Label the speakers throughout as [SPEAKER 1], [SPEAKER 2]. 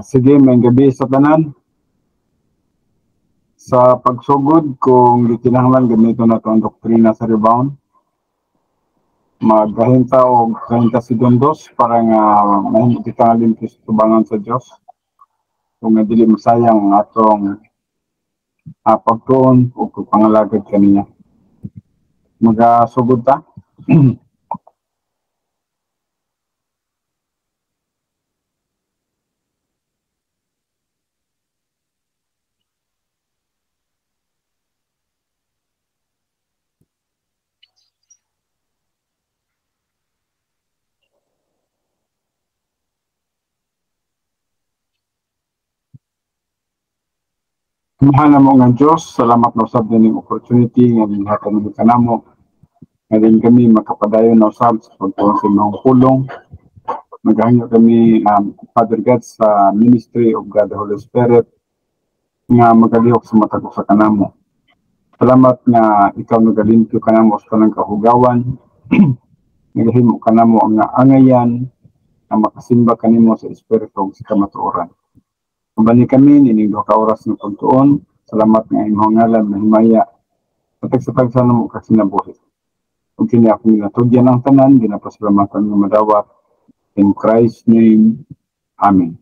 [SPEAKER 1] Sige, may gabi sa tanan. Sa pagsugod, kung gikinahanglan ganito na itong doktrina sa rebound, magkahinta o kahinta segundos para nga mahimot kita nga limpis tubangan sa Diyos. Kung nga dili masayang ang atong pagtuon o pangalagad kaniya. Magasugod ta. Mahal na mo nga Diyos, salamat na usab din yung opportunity nga ginhatag mo kanamo. Ngayon kami makapadayon na usab sa pagtuon sa imong pulong. Maghangyo kami, Father God, sa Ministry of God the Holy Spirit nga magalihok sa matag sa kanamo. Salamat nga ikaw nagalimpyo kanamo sa tanang kahugawan. Nagahimo kanamo ang angayan na makasimba kanimo sa Espiritu sa kamatuoran. Kumbani kami, nining 2 ka oras ng pagtuon. Salamat nga imong ngalan na himaya. Patag-satag sana mo kasinabuhi. Kung kini ako nilatudyan ang tanan, ginapasalamatan ng madawat. In Christ's name, Amen.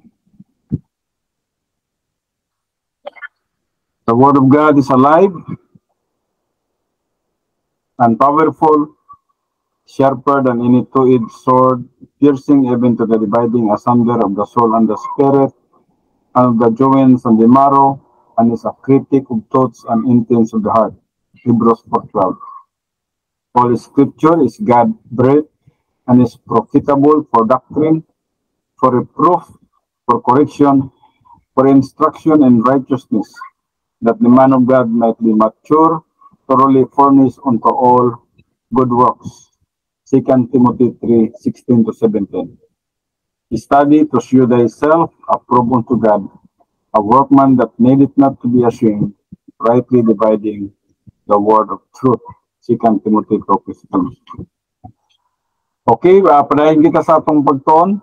[SPEAKER 1] The Word of God is alive and powerful, sharper than any two-edged sword, piercing even to the dividing asunder of the soul and the spirit, and of the joints and the marrow, and is a critic of thoughts and intents of the heart. Hebrews 4:12. All Scripture is God-breathed and is profitable for doctrine, for reproof, for correction, for instruction in righteousness, that the man of God might be mature, thoroughly furnished unto all good works. 2 Timothy 3:16-17. Study to show thyself approved unto God, a workman that needeth not to be ashamed, rightly dividing the word of truth. 2 Timothy 2:16. Okay, padayon kita sa atong pagtuon.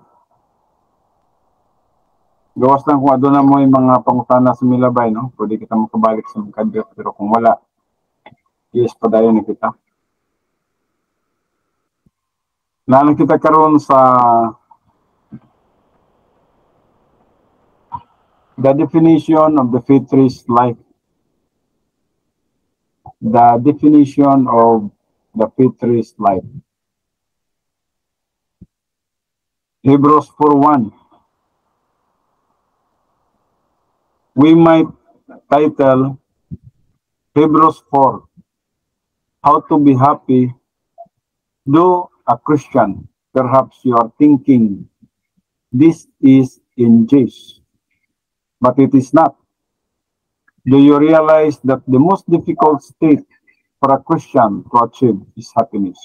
[SPEAKER 1] Gawas lang kung aduna mo yung mga pangutana sa milabay, no? Pwede kita makabalik sa mga pero kung wala, yes, padayon na kita. Nalang kita karon sa the definition of the faith-raised life. The definition of the faith-raised life. Hebrews 4:1. We might title Hebrews 4, How to be happy, though a Christian. Perhaps you are thinking, this is in Jesus. But it is not. Do you realize that the most difficult state for a Christian to achieve is happiness?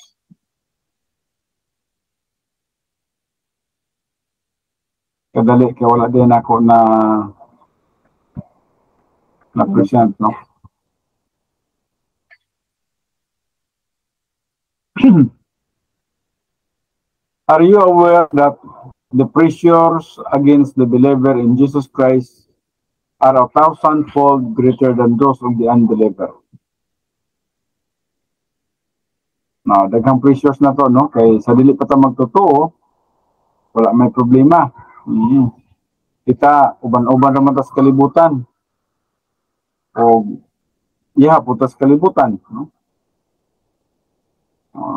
[SPEAKER 1] Kadali, kaya wala din ako na present, no? Are you aware that the pressures against the believer in Jesus Christ are 1,000-fold greater than those of the unbeliever? Now, daghang pressures na to, no? Kaya sa dili pa ta magtotoo, wala may problema. Kita, uban-uban naman tas kalibutan. O, putas kalibutan, no?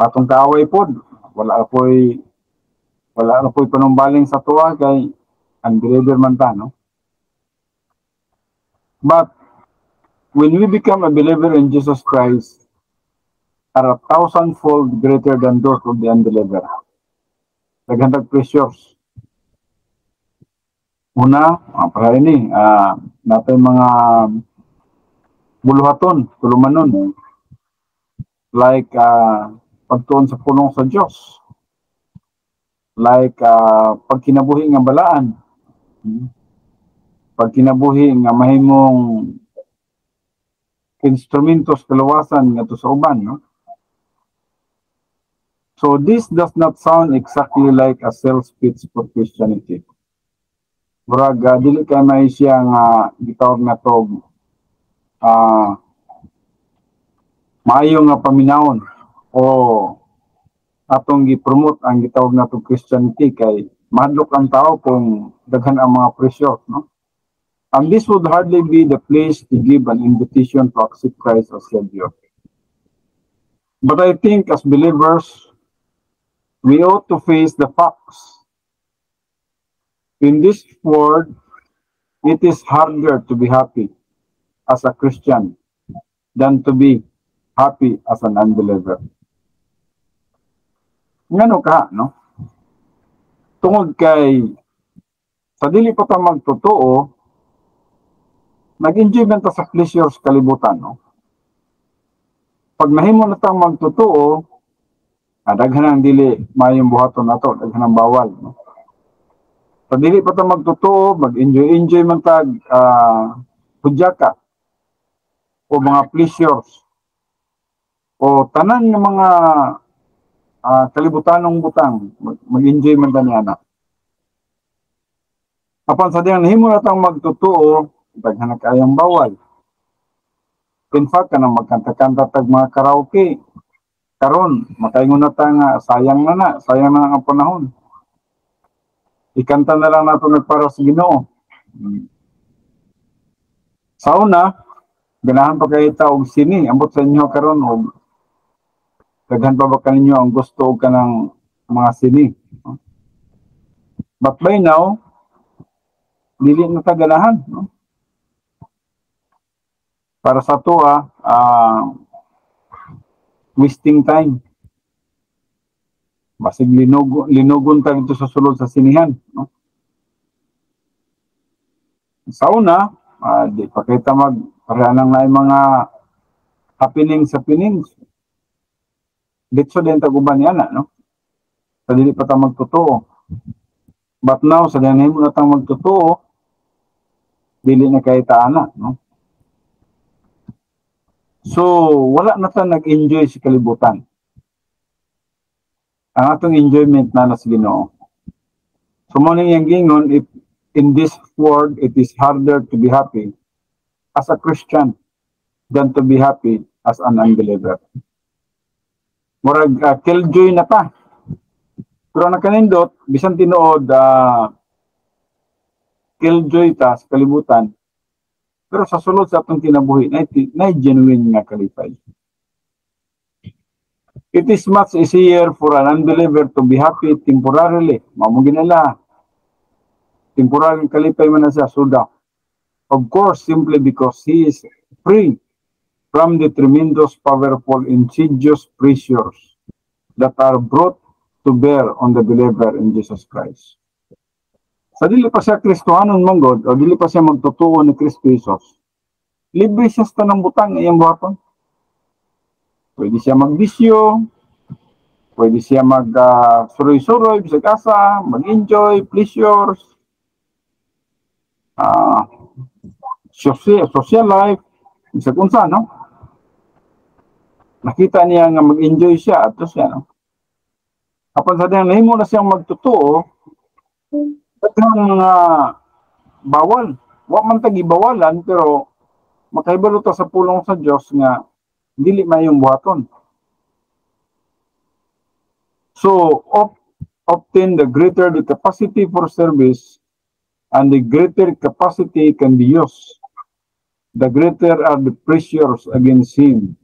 [SPEAKER 1] Atong kaaway po, wala apoy panumbaling sa tuwa kay unbeliever man ta, no? But when we become a believer in Jesus Christ, are 1,000-fold greater than those of the unbeliever. Daghang pressures. Una, para ini, natin mga buluhaton, tulumanon. Like, pagtuon sa pulong sa Diyos. Like, pagkinabuhi nga balaan. Pagkinabuhi nga mahimong instrumentos kalawasan nga to sa uban, no? So this does not sound exactly like a sales pitch for Christianity. Murag dili kay may siya nga gitawag na to maayo nga paminawon o atong gi-promote ang gitawag na to Christianity kay madlok ang tao kung daghan ang mga presyo, no? And this would hardly be the place to give an invitation to accept Christ as Savior. But I think as believers, we ought to face the facts. In this world, it is harder to be happy as a Christian than to be happy as an unbeliever. Ngano ka, no? Tungod kay sa dili pa ta magtotoo, nag-enjoy man ta sa pleasures kalibutan, no? Pag nahimo na tang magtotoo, daghan ang dili mayong buhaton nato, daghan ang bawal, no? Pag dili pa ta magtotoo, mag-enjoy man tag hudyaka o mga pleasures o tanan ng mga kalibutanong butang, mag-enjoy man ta niana. Apan sa diyang nahimo na tang magtotoo, daghan na kayang bawal. In fact, kanang magkanta-kanta tag mga karaoke. Karon, makaingon na ta nga sayang na ang panahon. Ikanta na lang nato nagpara sa Ginoo. Sa una, ganahan pa kay ta og sini, ambot sa inyo karon og daghan pa ba kaninyo ang gusto og kanang mga sini. But by now, dili na ta ganahan, no? Para sa to wasting time. Basig linugon ta dito sa sulod sa sinihan, no? Sa una, di pa kita magparehanang na mga happenings. Dito din taguban yan, no? Sa dili pa ta magtotoo. But now, sa dili mo na tang magtotoo, dili na kay taana, no? So, wala na ta nag-enjoy sa kalibutan. Ang atong enjoyment na sa Ginoo. So, muna yung gingon, if in this world, it is harder to be happy as a Christian than to be happy as an unbeliever. Murag, killjoy na ta. Pero nakanindot, bisan tinuod, killjoy ta sa kalibutan. Pero sa sulod sa atong kinabuhi, na genuine nga kalipay. It is much easier for an unbeliever to be happy temporarily. Mamugin nila. Temporary kalipay man na siya, suda. Of course, simply because he is free from the tremendous, powerful, insidious pressures that are brought to bear on the believer in Jesus Christ. Sa dili pa siya Kristohanon manggod, o dili pa siya magtutuo ni Kristo Jesus, libre siya sa tanang butang na iyang buhaton. Pwede siya magbisyo, pwede siya mag-suroy-suroy, bisag asa, mag-enjoy, pleasures, social life, bisag unsa, no? Nakita niya nga mag-enjoy siya, at siya, no? Kapag sa diyang nahimo na siyang magtutuo, daghang mga bawal. Wa man tagi bawalan, pero makahibalo ta sa pulong sa Dios nga dili mayong buhaton. So, often the greater the capacity for service and the greater capacity can be used, the greater are the pressures against him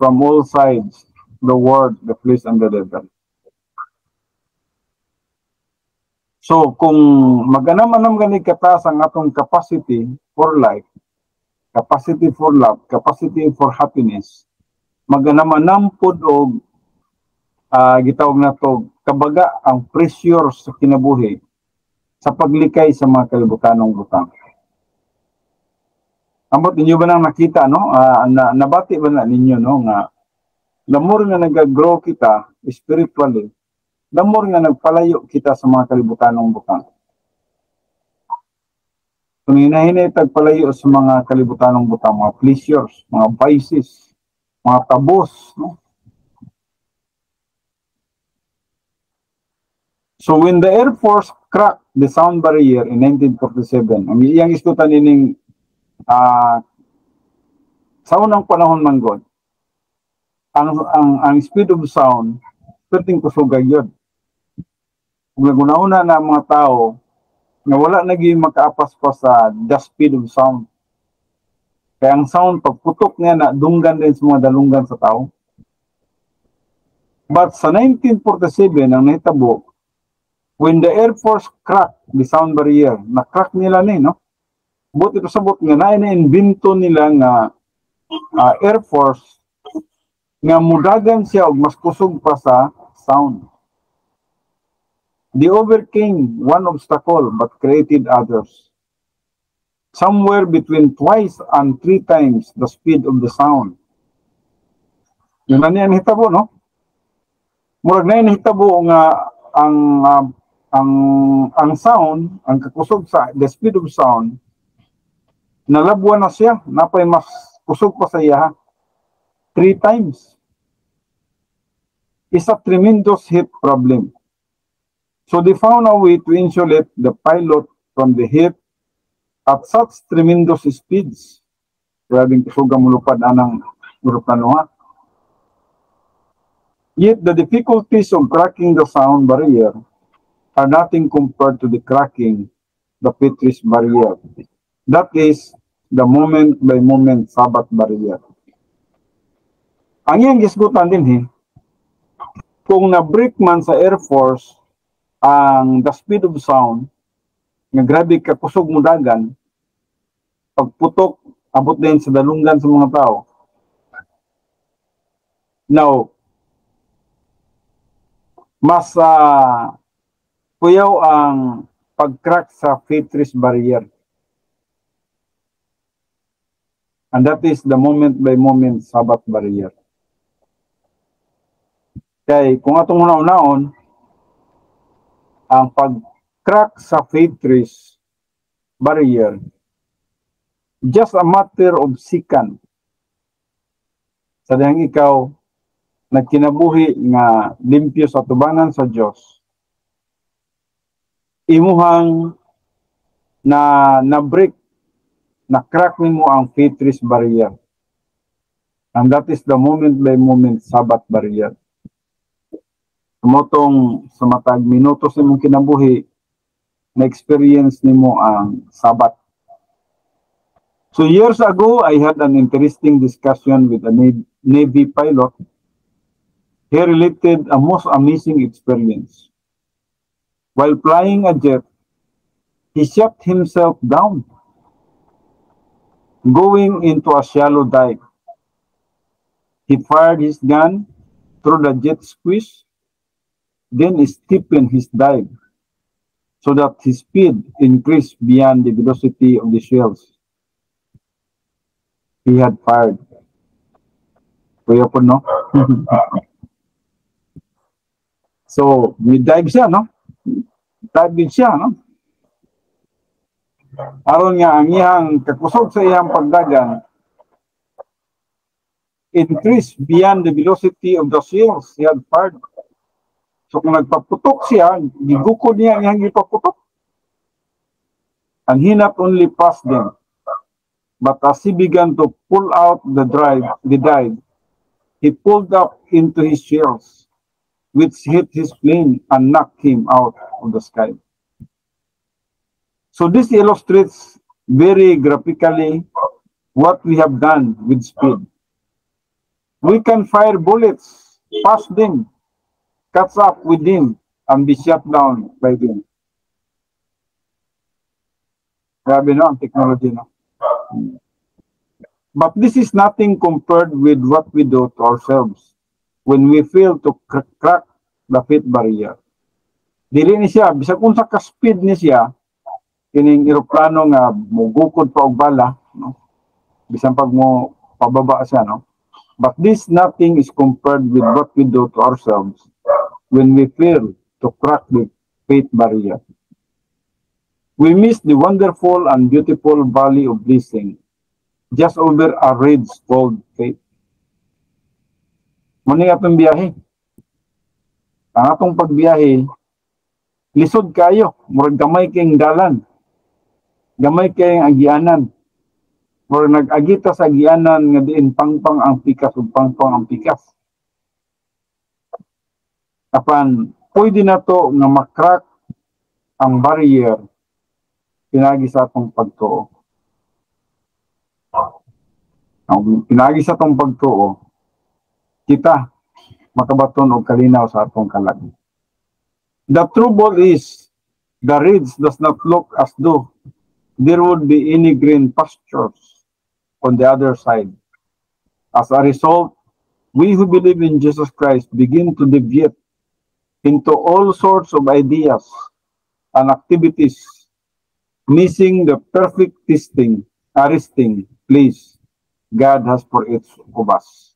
[SPEAKER 1] from all sides, the world, the flesh, and the devil. So, kung maganam-anam gani katas ang atong capacity for life, capacity for love, capacity for happiness, maganam-anam pod og gitawag na to kabaga ang pressure sa kinabuhi sa paglikay sa mga kalibutanong butang. Ambot ninyo ba nang nakita, no? Nabati ba na ninyo, no? Nga the more nga nag-grow kita spiritually, the more nga nagpalayo kita sa mga kalibutanong butang. Kung hinahinay tagpalayo sa mga kalibutanong butang, mga pleasures, mga vices, mga tabos, no? So when the Air Force cracked the sound barrier in 1947, ang iyang iskutan ining sa unang panahon man God, ang speed of sound, perting kusugay yun. Kung naguna-una na mga tao, na wala naging makaapas pa sa the speed of sound. Kaya ang sound, pagputok niya na dunggan din sa mga dalunggan sa tao. But sa 1947, ang nahitabo, when the Air Force cracked the sound barrier, na-crack nila ni, no? Buti ito sabot nga na-invento nila nga Air Force nga mudagan siya og mas kusog pa sa sound. They overcame one obstacle but created others. Somewhere between twice and 3 times the speed of the sound. Yun na niya nahitabo, no? Murag na nahitabo nga ang sound, ang kakusog sa the speed of sound, nalabuan na siya, napay mas kusog pa sa iya 3 times. It's a tremendous heat problem. So they found a way to insulate the pilot from the heat at such tremendous speeds. Grabing kusog ang mulupad anang eroplano. Yet the difficulties of cracking the sound barrier are nothing compared to the cracking the Petrus barrier. That is the moment-by-moment Sabbath barrier. Ang iyang gisgutan din, kung na-break man sa Air Force ang the speed of sound, nga grabe ka kusog mo dagan, pagputok, abot din sa dalunggan sa mga tao. Now, mas kuyaw ang pag-crack sa Petrus barrier. And that is the moment-by-moment Sabbath barrier. Kaya kung atong una-unaon, ang pag-crack sa Petrus barrier, just a matter of second. Sa dahang ikaw, nagkinabuhi nga limpyo sa tubangan sa Diyos, imuhang na-break, na-crack mo ang Petrus barrier. And that is the moment-by-moment Sabbath barrier. Tumotong sa matag minuto sa imong kinabuhi, na-experience nimo ang Sabbath. So years ago, I had an interesting discussion with a Navy pilot. He related a most amazing experience. While flying a jet, he shut himself down, going into a shallow dive. He fired his gun through the jet squeeze, then steepened his dive so that his speed increased beyond the velocity of the shells he had fired. Kuya po, no? So, dive siya, no? Dive siya, no? Aron nga ang iyang kakusog sa iyang pagdagan increased beyond the velocity of the shells he had fired. So kung nagpaputok siya, gigukod niya ang iyang ipaputok. And he not only passed them, but as he began to pull out the dive, he pulled up into his shells, which hit his plane and knocked him out of the sky. So this illustrates very graphically what we have done with speed. We can fire bullets past them, catch up with them, and be shut down by them. Grabe, no, ang technology, no? But this is nothing compared with what we do to ourselves when we fail to crack the faith barrier. Dili ni siya, bisag kung sa ka-speed ni siya, kining eroplano nga mugukod pa og bala, no? Bisan pag mo pababa siya, no? But this nothing is compared with what we do to ourselves when we fail to crack the faith barrier. We miss the wonderful and beautiful valley of blessing just over a ridge called faith. Muna atong biyahe. Ang atong pagbiyahe, Lisod kayo, murag gamay kayong dalan. Gamay kayong agianan. Murag nag-agita sa agianan nga diin pangpang ang pikas ug pangpang ang pikas. Apan pwede na to nga makrack ang barrier pinagi sa atong pagtuo. Ang pinagi sa atong pagtuo, kita makabaton og kalinaw sa atong kalag. The trouble is, the reeds does not look as though there would be any green pastures on the other side. As a result, we who believe in Jesus Christ begin to deviate into all sorts of ideas and activities, missing the perfect resting place God has for each of us.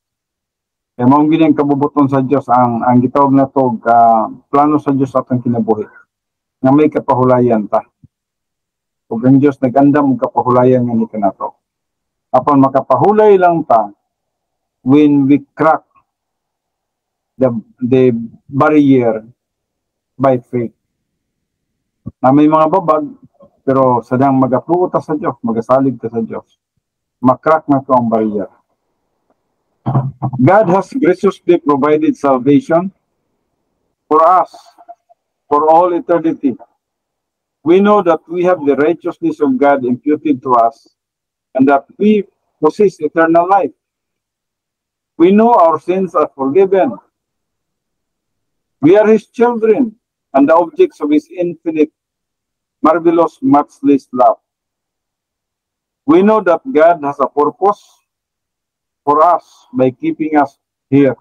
[SPEAKER 1] Kaya maong gining kabubuton sa Dios ang gitawag na to plano sa Dios atong kinabuhi. Nga may kapahulayan ta. Ug ang Dios nag-andam og kapahulayan nga ni kanato. Apan makapahulay lang ta when we crack the barrier by faith. Na may mga babag pero sadang magapuo ta sa Dios, magasalig ta sa Dios. Makrak na to ang barrier. God has graciously provided salvation for us for all eternity. We know that we have the righteousness of God imputed to us and that we possess eternal life. We know our sins are forgiven. We are His children and the objects of His infinite, marvelous, matchless love. We know that God has a purpose for us by keeping us here.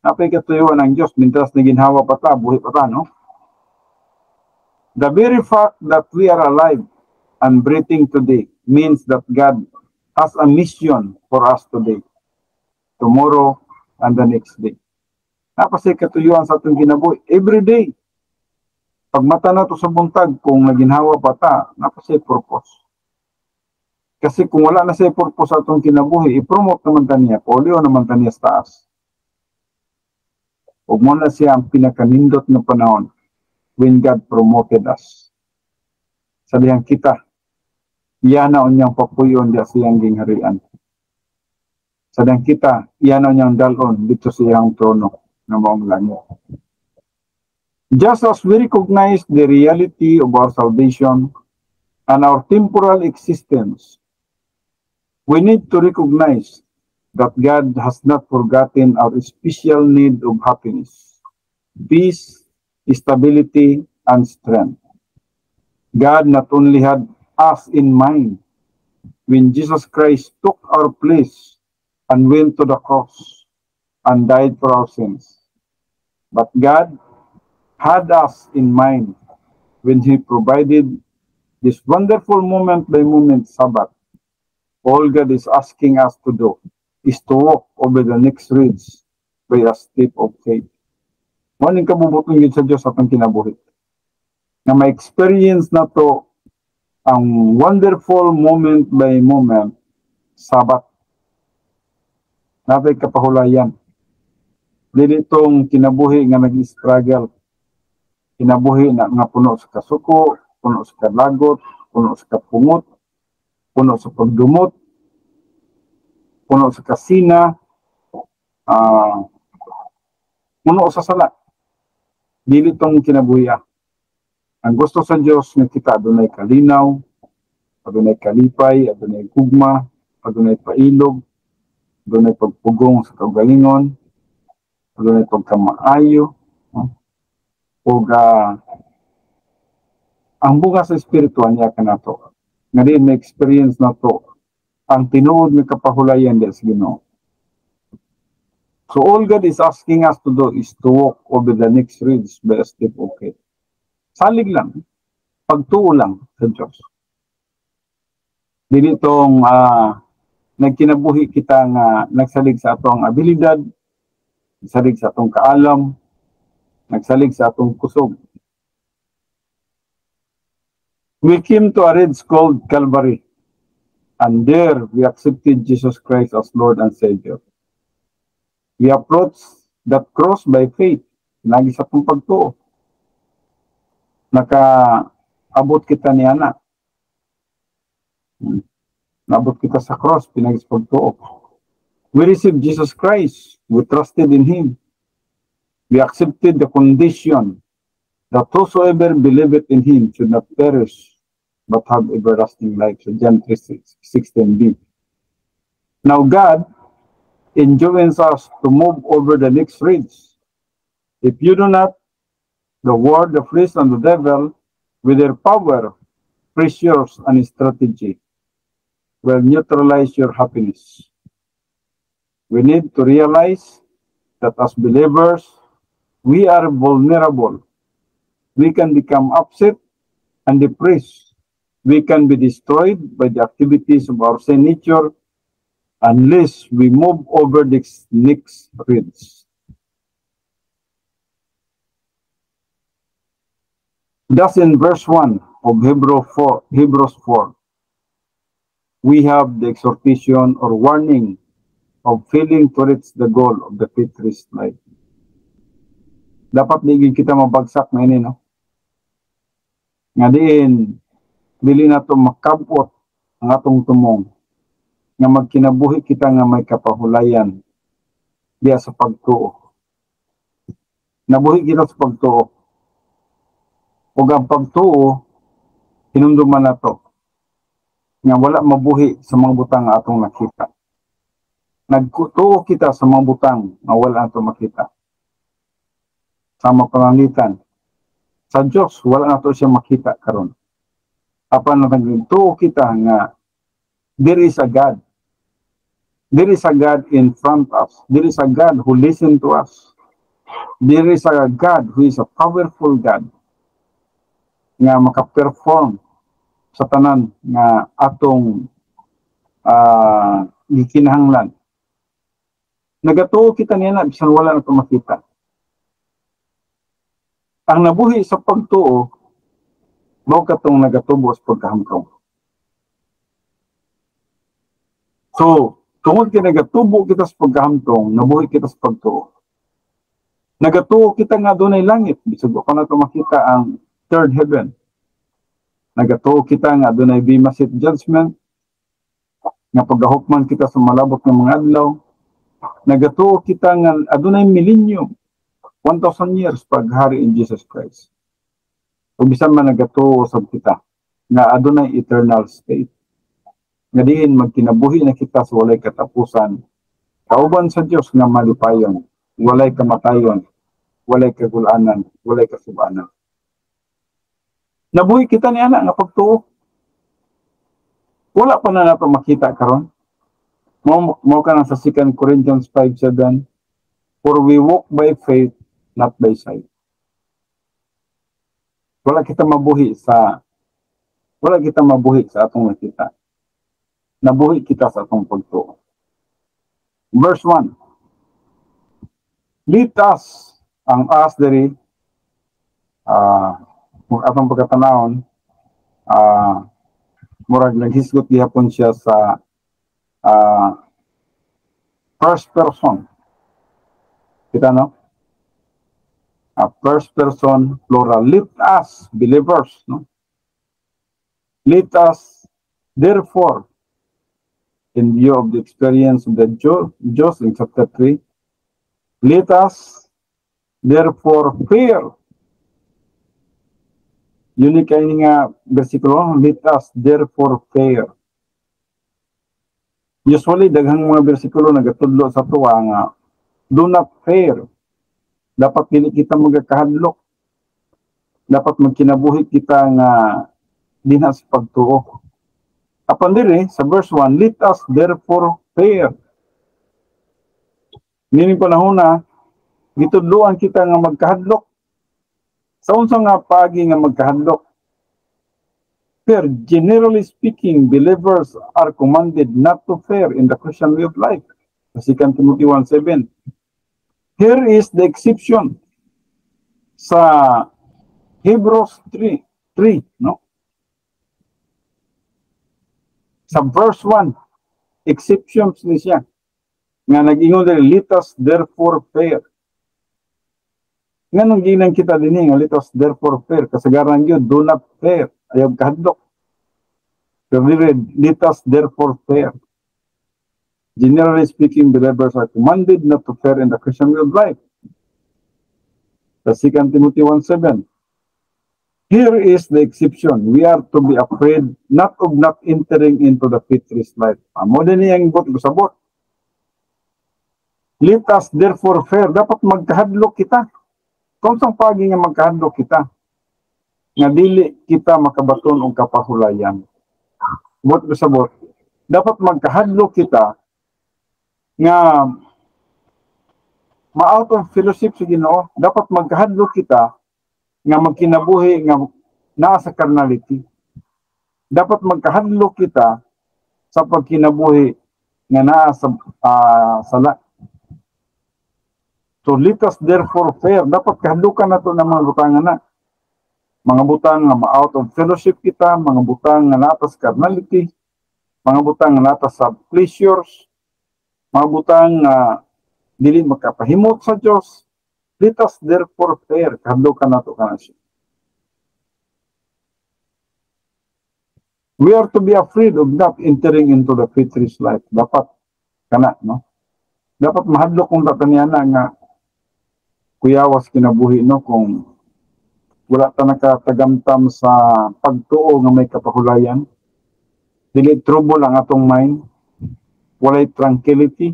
[SPEAKER 1] Napay katuyuan ng Diyos, mintras na ginhawa pa ta, buhi pa ta, no? The very fact that we are alive and breathing today means that God has a mission for us today, tomorrow, and the next day. Napasay katuyuan sa atong kinabuhi, every day. Pag mata na to sa buntag, kung naginhawa pa ta, napasay purpose. Kasi kung wala na siya purpose sa atong kinabuhi, i-promote naman taniya, polio naman taniya sa taas. Huwag mo na siya ang pinakanindot na panahon when God promoted us. Sabihan kita, iyan na unyang papuyon diya siyang gingharian. Sabihan kita, iyan na unyang dalon dito siyang trono ng maong langit. Just as we recognize the reality of our salvation and our temporal existence, we need to recognize that God has not forgotten our special need of happiness, peace, stability, and strength. God not only had us in mind when Jesus Christ took our place and went to the cross and died for our sins, but God had us in mind when He provided this wonderful moment-by-moment Sabbath. All God is asking us to do is to walk over the next ridge by a step of faith. Maning kabubuton yun sa Diyos atong kinabuhi. Na ma-experience na to ang wonderful moment by moment Sabbath. Napay kapahulayan. Dili itong kinabuhi nga nag-struggle. Kinabuhi na nga puno sa kasuko, puno sa kalagot, puno sa kapungot, puno sa pagdumot, puno sa kasina, puno sa sala. Dili tong kinabuhian. Ang gusto sa Dios nga kita adunay kalinaw, adunay kalipay, adunay gugma, adunay pailog, adunay pagpugong sa kaugalingon, adunay pagkamaayo, ug ang bunga sa espirituan niya kanato. Nga din may experience na to ang tinuod ng kapahulayan diya sa Ginoo. So all God is asking us to do is to walk over the next ridge by a step of faith. Salig lang, pagtuo lang sa Diyos. Dili itong nagkinabuhi kita nga nagsalig sa atong abilidad, nagsalig sa atong kaalam, nagsalig sa atong kusog. We came to a ridge called Calvary, and there we accepted Jesus Christ as Lord and Savior. We approached that cross by faith, lagi sa itong pagtuo. nakaabot kita ni ana. Naabot kita sa cross, pinagpagtuo. We received Jesus Christ. We trusted in Him. We accepted the condition that whosoever believeth in Him should not perish, but have everlasting life. So John 3:16b. Now God enjoins us to move over the next ridge. If you do not, the world, the flesh, and the devil, with their power, pressures, and strategy, will neutralize your happiness. We need to realize that as believers, we are vulnerable. We can become upset and depressed. We can be destroyed by the activities of our sin nature unless we move over this next ridge. Thus in verse 1 of Hebrews 4, we have the exhortation or warning of failing to reach the goal of the faith-rich life. Dapat di kita mabagsak na ini, no? Nga diin, dili na ito makabot ang atong tumong nga magkinabuhi kita nga may kapahulayan diya sa pagtuo. Nabuhi kita sa pagtuo. O ang pagtuo, hinumduman na to nga wala mabuhi sa mga butang nga atong nakita. Nagtuo kita sa mga butang nga wala atong makita. Sa mapanganitan. Sa Diyos, wala na to siya makita karon. Apan nagtuo kita nga there is a God. There is a God in front of us. There is a God who listens to us. There is a God who is a powerful God nga makaperform sa tanan nga atong gikinahanglan. Nagatuo kita niya na bisan wala na ito makita. Ang nabuhi sa pagtuo, mao katong nagatubo sa pagkahamtong. So, tungod kay nagatubo kita sa pagkahamtong, nabuhi kita sa pagtuo. Nagatuo kita nga dunay langit, bisag ko na ito makita ang third heaven. Nagatuo kita nga adunay bema seat judgment, nga pagahukman kita sa malabot ng mga adlaw. Nagatuo kita nga adunay millennium, 1,000 years paghari in Jesus Christ. O bisan man nagatuo sa kita nga adunay eternal state. Nga diin magkinabuhi na kita sa walay katapusan. Kauban sa Dios nga malipayon, walay kamatayon, walay kagulanan, walay kasubanan. Nabuhi kita ni anak nga pagtuo. Wala pa na nato makita karon. Mo ka na sa 2 Corinthians 5:7, for we walk by faith, not by sight. Wala kita mabuhi sa atong nakita. Nabuhi kita sa atong pagtuo. Verse 1. Let us, ang us diri, kung atong pagkatanawon, murag naghisgot gihapon siya sa first person. Kita no? First person plural. Let us, believers, no? Let us, therefore, in view of the experience of the Jews in chapter 3, let us, therefore, fear. Yun kay nga bersikulo, let us therefore fear. Usually, daghang mga bersikulo nagatudlo sa tuwa nga, do not fear. Dapat dili kita magkahadlok. Dapat magkinabuhi kita nga dinha sa pagtuo. Apan diri sa verse 1, let us therefore fear. Nini panahon gitudloan kita nga magkahadlok. Sa unsa nga pagi nga magkahadlok? Fear, generally speaking, believers are commanded not to fear in the Christian way of life. 2 Timothy 1:7. Here is the exception sa Hebrews 3, no? Sa verse 1, exceptions ni siya. Nga nag-ingon diri, let us therefore fear. Nganong ginang kita dinhi nga let us therefore fear, kasagaran gyud do not fear, ayaw kahadlok. Pero let us therefore fear. Generally speaking, believers are commanded not to fear in the Christian way of life. The 2 Timothy 1:7. Here is the exception. We are to be afraid not of not entering into the fitness life. Amo din niyang sabot. Let us therefore fear. Dapat magkahadlok kita. Kung sang pagi nga magkahadlok kita, nga dili kita makabaton og kapahulayan. Bot sabot. Dapat magkahadlok kita nga ma-out of fellowship sa Ginoo. Dapat magkahadlok kita nga magkinabuhi nga naa sa carnality. Dapat magkahadlok kita sa pagkinabuhi nga naa sa sala. So let us therefore fear. Dapat kahadlukan nato ng mga butangan na. Mga butang nga ma-out of fellowship kita, mga butang nga natas carnality, mga butang nga natas sa pleasures, mga butang nga dili makapahimot sa Dios. Let us therefore fear. Kahadlukan nato kana siya. We are to be afraid of not entering into the fitness life. Dapat kana, no? Dapat mahadlok kung tatanyana nga kuyawas kinabuhi, no, kung wala ta nakatagamtam sa pagtuo nga may kapahulayan, dili trouble ang atong mind, walay tranquility.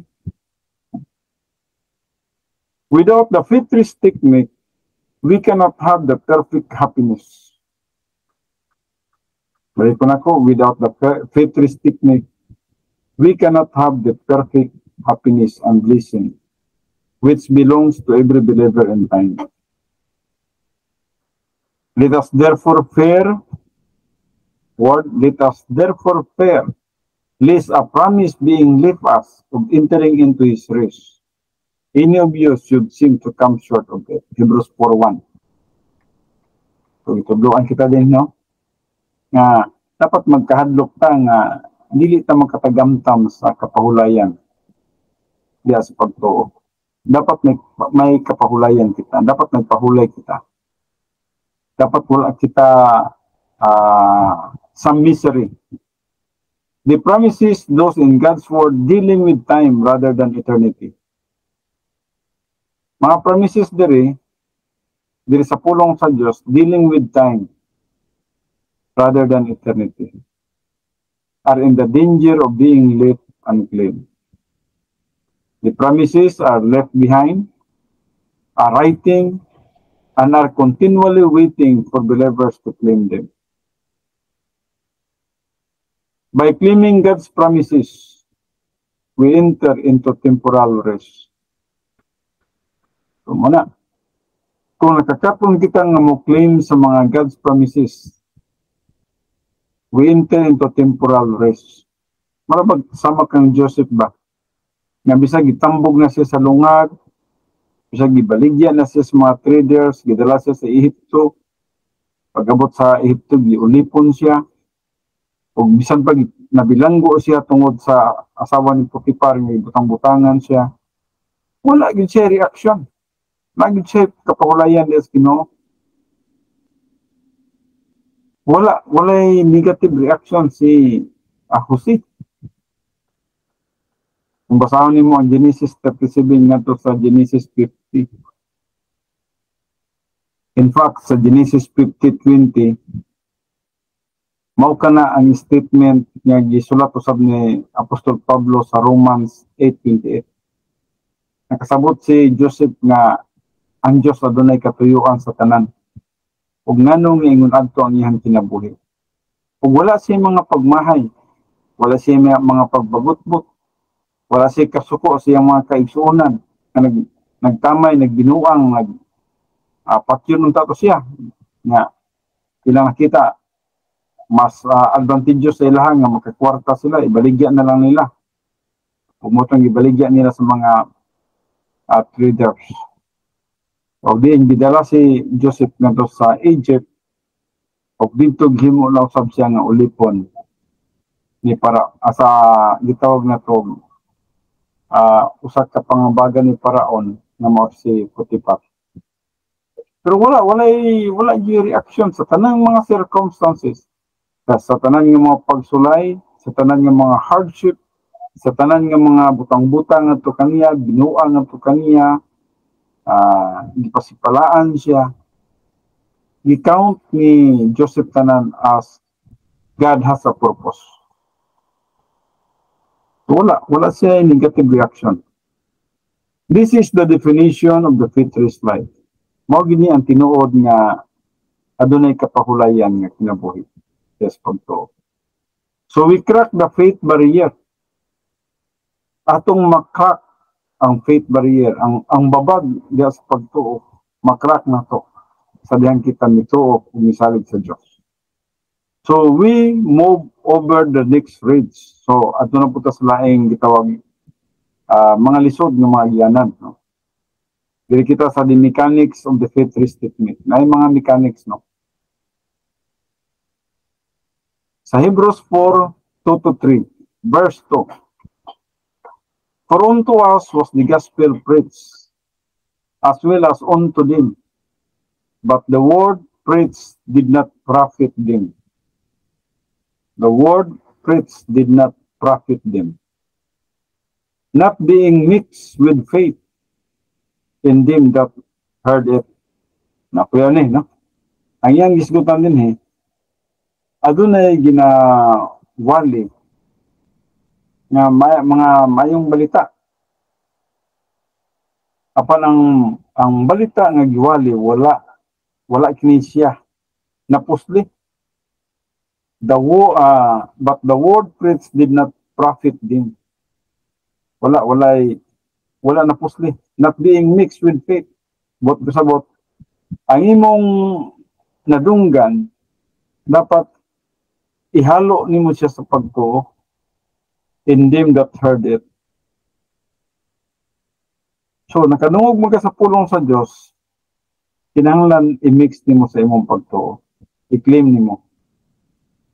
[SPEAKER 1] Without the fitness technique, we cannot have the perfect happiness. Balik ko na ko, without the fitness technique, we cannot have the perfect happiness and blessing which belongs to every believer in time. Let us therefore fear, let us therefore fear, lest a promise being left us of entering into his rest, any of you should seem to come short of it. Hebrews 4:1. So itudloan kita din, no? Nga dapat magkahadlok ta nga dili ta makatagamtam sa kapahulayan diya sa pagtuo. Dapat may kapahulayan kita. Dapat nagpahulay kita. Dapat wala kita sa misery. The promises those in God's word dealing with time rather than eternity. Mga promises diri sa pulong sa Dios dealing with time rather than eternity are in the danger of being left unclaimed. The promises are left behind, are writing, and are continually waiting for believers to claim them. By claiming God's promises, we enter into temporal rest. So muna, kung nakakapon kita nga mo claim sa mga God's promises, we enter into temporal rest. Marabag sama kang Joseph ba? Nga bisag gitambog na siya sa lungag, bisag gibaligya na siya sa mga traders, gidala siya sa Ehipto, pag-abot sa Ehipto, giulipon siya, o bisan pag nabilanggo siya tungod sa asawa ni Potiphar, nga butang-butangan siya, wala gid siya reaction. Lagi siya kapahulayan ni Ginoo. Walay negative reaction si Jose. Kung basahin niyo ang Genesis 37 nga to sa Genesis 50. In fact, sa Genesis 50:20, mao kana ang statement nga gisulat usab ni Apostol Pablo sa Romans 8:28. Nakasabot si Joseph nga ang Dios adunay katuyuan sa tanan. Ug nganong ingon adto ang iyang kinabuhi. Ug wala siya mga pagmahay, wala siya mga pagbabutbot, wala siya kasuko sa iyang mga kaigsuonan na nagtamay, nagbinuang, pakyon ng tato siya nga ilang nakita mas advantageous sa ilahan nga makakwarta sila, ibaligyan na lang nila. Pumutang ibaligyan nila sa mga traders. O din gidala si Joseph ngadto sa Egypt, o dito gihimo na usab siya nga ulipon ni para asa gitawag na to usa ka pangambagan ni Paraon nga mao si Potiphar. Pero wala yung reaction sa tanang mga circumstances. Sa tanan ng mga pagsulay, sa tanan ng mga hardship, sa tanan ng mga butang-butang nga to kaniya, binuang nga to kaniya, gipasipalaan siya. I-count ni Joseph tanan as God has a purpose. Wala siya negative reaction. This is the definition of the faith-rich life. Mao gini ang tinuod nga adunay kapahulayan nga kinabuhi. Yes, pagtuo. So we crack the faith barrier. Atong makrak ang faith barrier, ang babag diya sa pagtuo, makrak na to sa diyang kita nituo kung misalig sa Diyos. So we move over the next ridge. So ato na po ta sa laing gitawag mga lisod ng mga iyanan. No? Dili kita sa the mechanics of the faith-rich statement. Na mga mechanics, no? Sa Hebrews 4:2-3, verse 2. For unto us was the gospel preached, as well as unto them. But the word preached did not profit them. The word preached did not profit them. Not being mixed with faith in them that heard it. Nakuya ni, no? Ang iyang gisgutan din, adunay ginawali nga mga mayong balita. Apan ang balita nga giwali wala kini siya napusli. But the word preached did not profit them. Wala napusli. Not being mixed with faith. But kasabot, ang imong nadunggan dapat ihalo nimo siya sa pagtuo in them that heard it. So nakadungog mo ka sa pulong sa Dios, kinahanglan i-mix nimo sa imong pagtuo. I-claim nimo.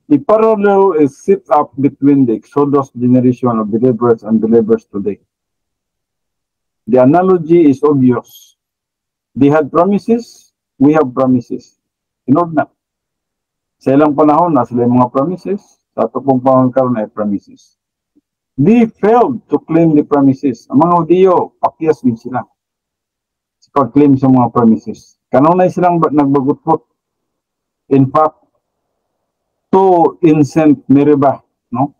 [SPEAKER 1] The parallel is set up between the Exodus generation of believers and believers today. The analogy is obvious. They had promises, we have promises. Tinod na. Sa ilang panahon na sila mga promises, sa ito pong panahon karon ay promises. They failed to claim the promises. Ang mga Hudiyo, pakyas din sila sa pag-claim sa mga promises. Kanunay silang nagbagutot. In fact, to Incent Meribah, no?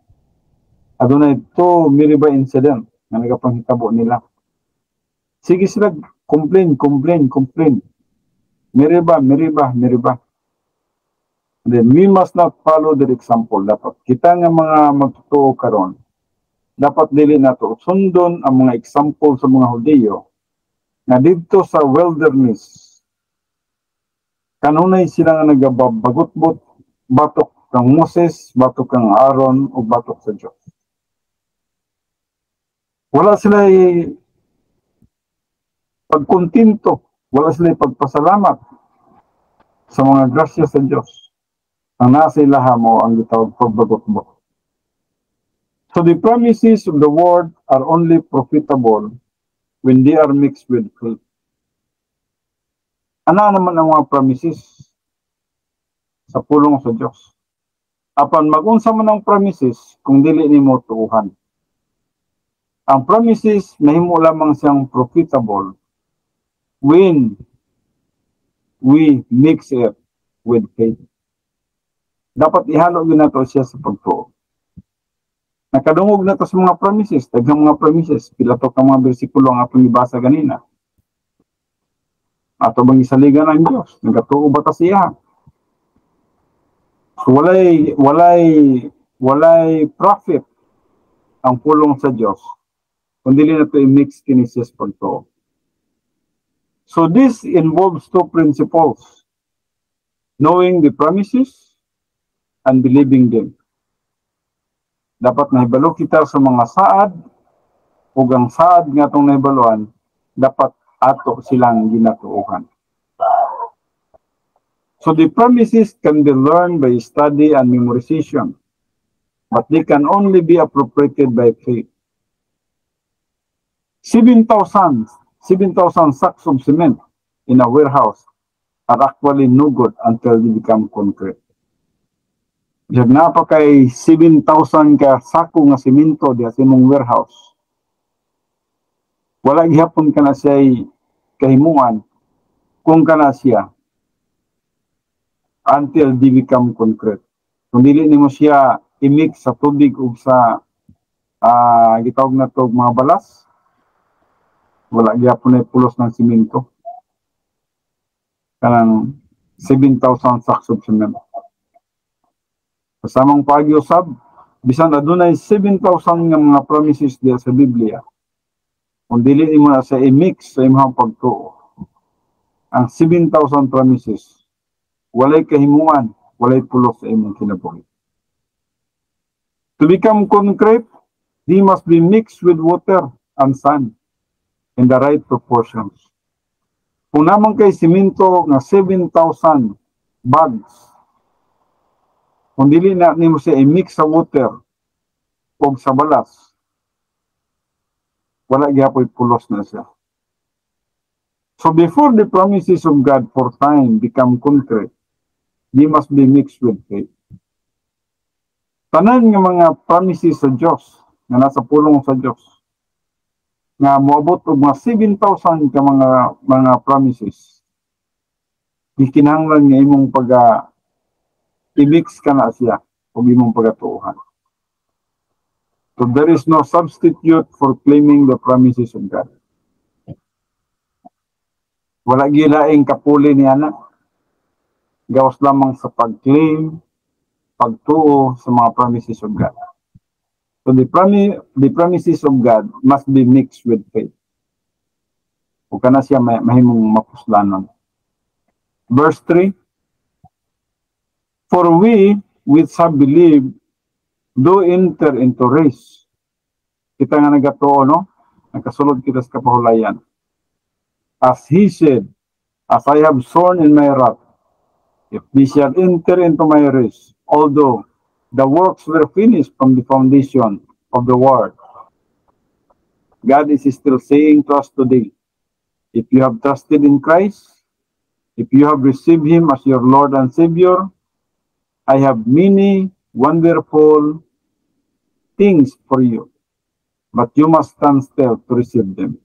[SPEAKER 1] Adunay to Meribah incident na nagapanghitabo nila. Sige sila, complain. Meribah. Then we must not follow their example. Dapat kita nga mga magtutuo karon, dapat dili nato sundon ang mga example sa mga Hudiyo na dito sa wilderness. Kanunay sila nga nagabagot-bot, batok kang Moses, batok kang Aaron, o batok sa Diyos. Wala sila pagkontinto, wala sila pagpasalamat sa mga grasya sa Diyos. Ang nasa ilaha mo ang gitawag pagbagot-bot. So the promises of the word are only profitable when they are mixed with faith. Ano naman ang mga promises sa pulong sa Diyos? Apan magunsa man ang promises kung dili nimo tuuhan. Ang promises mahimo lamang siyang profitable when we mix it with faith. Dapat ihalo gyud nato siya sa pagtuo. Nakadungog na to sa mga promises, daghang mga promises, pila to ka mga bersikulo ang atong ibasa ganina. Ato bang isaligan ang Dios, nagatuo ba ta siya? So walay profit ang pulong sa Dios kung dili na to i-mix kini sa pagtuo. So this involves two principles: knowing the promises and believing them. Dapat nahibalo kita sa mga saad, ug ang saad nga itong nahibaluan, dapat ato silang ginatuuhan. So the promises can be learned by study and memorization, but they can only be appropriated by faith. 7,000 sacks of cement in a warehouse are actually no good until they become concrete. Diyan na pa kay 7,000 ka sako nga simento diya sa imong warehouse. Wala gihapon ka na siya kahimuan kung ka na siya until they become concrete. Kung dili nimo siya i-mix sa tubig o sa gitawag na to mga balas, wala gihapon na pulos ng simento. Kanang 7,000 sacks of cement. Kasamang pag-usab, bisan adunay 7,000 nga mga promises diya sa Biblia. Kung dili mo na sa i-mix sa imong pagtuo, ang 7,000 promises, walay kahimuan, walay pulos sa imong kinabuhi. To become concrete, they must be mixed with water and sand in the right proportions. Kung naman kay simento nga 7,000 bags, kung dili na nimo siya i-mix sa water o sa balas, wala gyapon pulos na siya. So before the promises of God for time become concrete, they must be mixed with faith. Tanan nga mga promises sa Diyos, nga nasa pulong sa Diyos, nga moabot og mga 7,000 ka mga promises, gikinahanglan nga imong i-mix ka na siya o imong pagatuuhan. So there is no substitute for claiming the promises of God. Wala gilaing kapuli ni anak. Gawas lamang sa pag-claim, pagtuo sa mga promises of God. So the promises of God must be mixed with faith. O kana siya mahimong mapuslanon. Verse 3, for we which have believed do enter into race. Kita nga nagatuo, no? Nagkasulod kita sa kapahulayan. As he said, as I have sworn in my wrath, if we shall enter into my race, although the works were finished from the foundation of the world. God is still saying to us today, if you have trusted in Christ, if you have received Him as your Lord and Savior, I have many wonderful things for you, but you must stand still to receive them.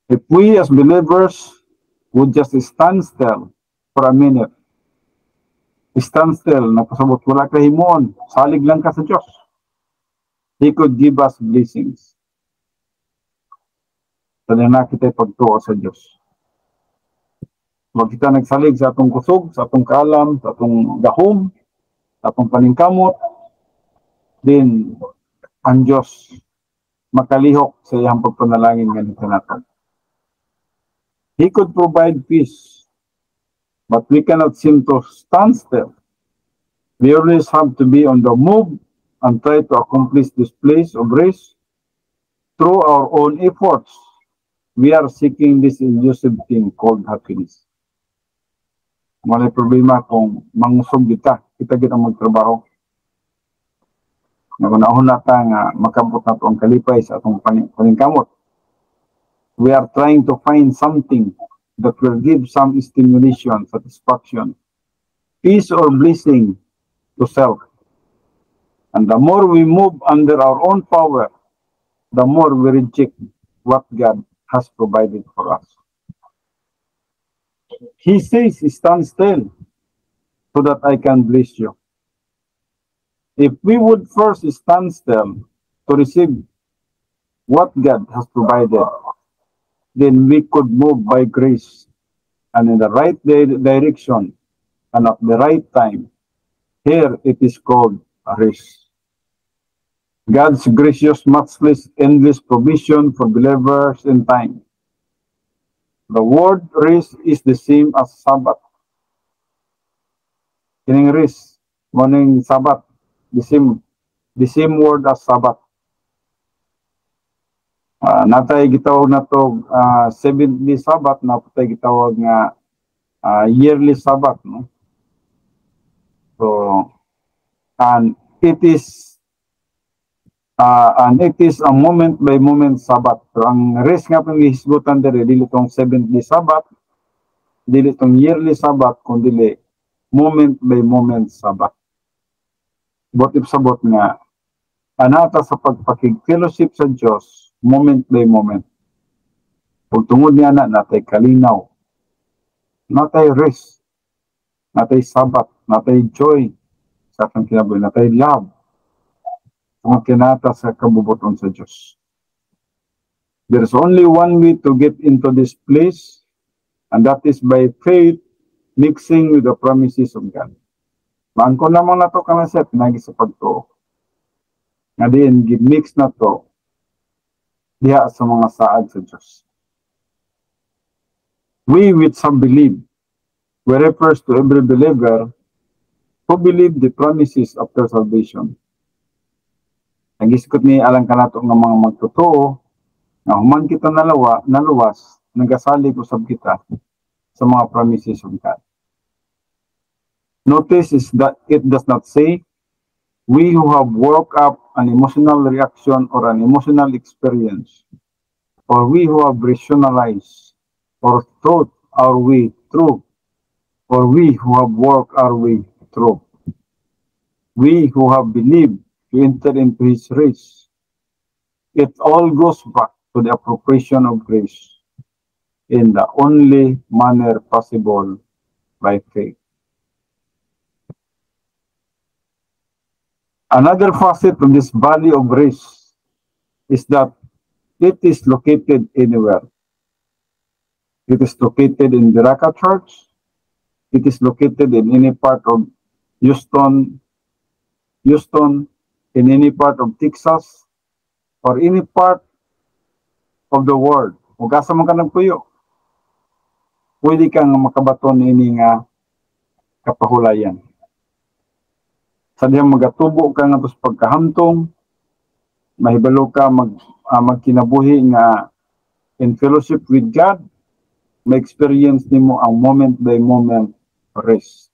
[SPEAKER 1] If we as believers would just stand still for a minute, stand still, napasabot, wala ka himon, salig lang ka sa Diyos, He could give us blessings. Tala na kita pagtuo sa Diyos. Huwag kita nagsalig sa atong kusog, sa atong kaalam, sa atong gahom, sa atong paningkamot, din ang Diyos makalihok sa iyang pagpanalangin ganito natin. He could provide peace, but we cannot seem to stand still. We always have to be on the move and try to accomplish this place of rest through our own efforts. We are seeking this elusive thing called happiness. Walay problema kung mangusog kita magtrabaho. Nagunahon na ta nga makabot na to ang kalipay sa atong paningkamot. We are trying to find something that will give some stimulation, satisfaction, peace or blessing to self. And the more we move under our own power, the more we reject what God has provided for us. He says, stand still so that I can bless you. If we would first stand still to receive what God has provided, then we could move by grace and in the right direction and at the right time. Here it is called a race. God's gracious, matchless, endless provision for believers in time. The word race is the same as Sabbath. Kining race, morning Sabbath, the same word as Sabbath. Natay gitawag na to 7th-day Sabbath, natay gitawag nga yearly Sabbath, no? So, and it is a moment by moment Sabbath. So ang rest nga pang gihisgutan diri dili tong 7th-day Sabbath, dili tong yearly Sabbath kundi moment by moment Sabbath. Bot if sabot nga anata sa pagpakig-fellowship sa Dios moment by moment. Kung tungod niya natay kalinaw, natay rest, natay Sabbath, natay joy sa atong kinabuhi, natay love kung kinata sa kabubuton sa Dios. There's only one way to get into this place, and that is by faith mixing with the promises of God. Maangko lamang na to kanaset, nagi sa pagtuo. Nga din, mix na to diha sa mga saad sa Diyos. We which have believed, we refers to every believer who believe the promises of their salvation. Nagisikot ni alang kanato nga mga magtotoo, na human kita naluwas, nagasalig usab kita sa mga promises of God. Notice is that it does not say, we who have worked up an emotional reaction or an emotional experience, or we who have rationalized or thought our way through, or we who have worked our way through. We who have believed to enter into His race. It all goes back to the appropriation of grace in the only manner possible by faith. Another facet of this body of grace is that it is located anywhere. It is located in Biraka Church. It is located in any part of Houston, in any part of Texas, or any part of the world. Kung kasa man ka nagpuyo, pwede kang makabaton ini nga kapahulayan. Sa diyang magatubo ka nga sa pagkahamtong, mahibalo ka magkinabuhi nga in fellowship with God, ma-experience nimo ang moment by moment rest.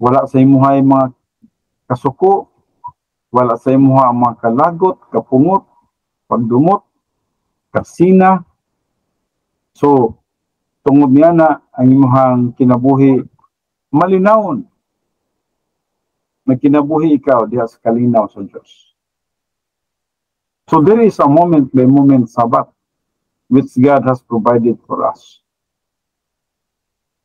[SPEAKER 1] Wala sa imuhay mga kasuko, wala sa imuha ang mga kalagot, kapungot, pagdumot, kasina. So, tungod niya na ang imuhang kinabuhi malinawon. Magkinabuhi ikaw diha sa kalinaw sa Diyos. So there is a moment by moment Sabbath which God has provided for us.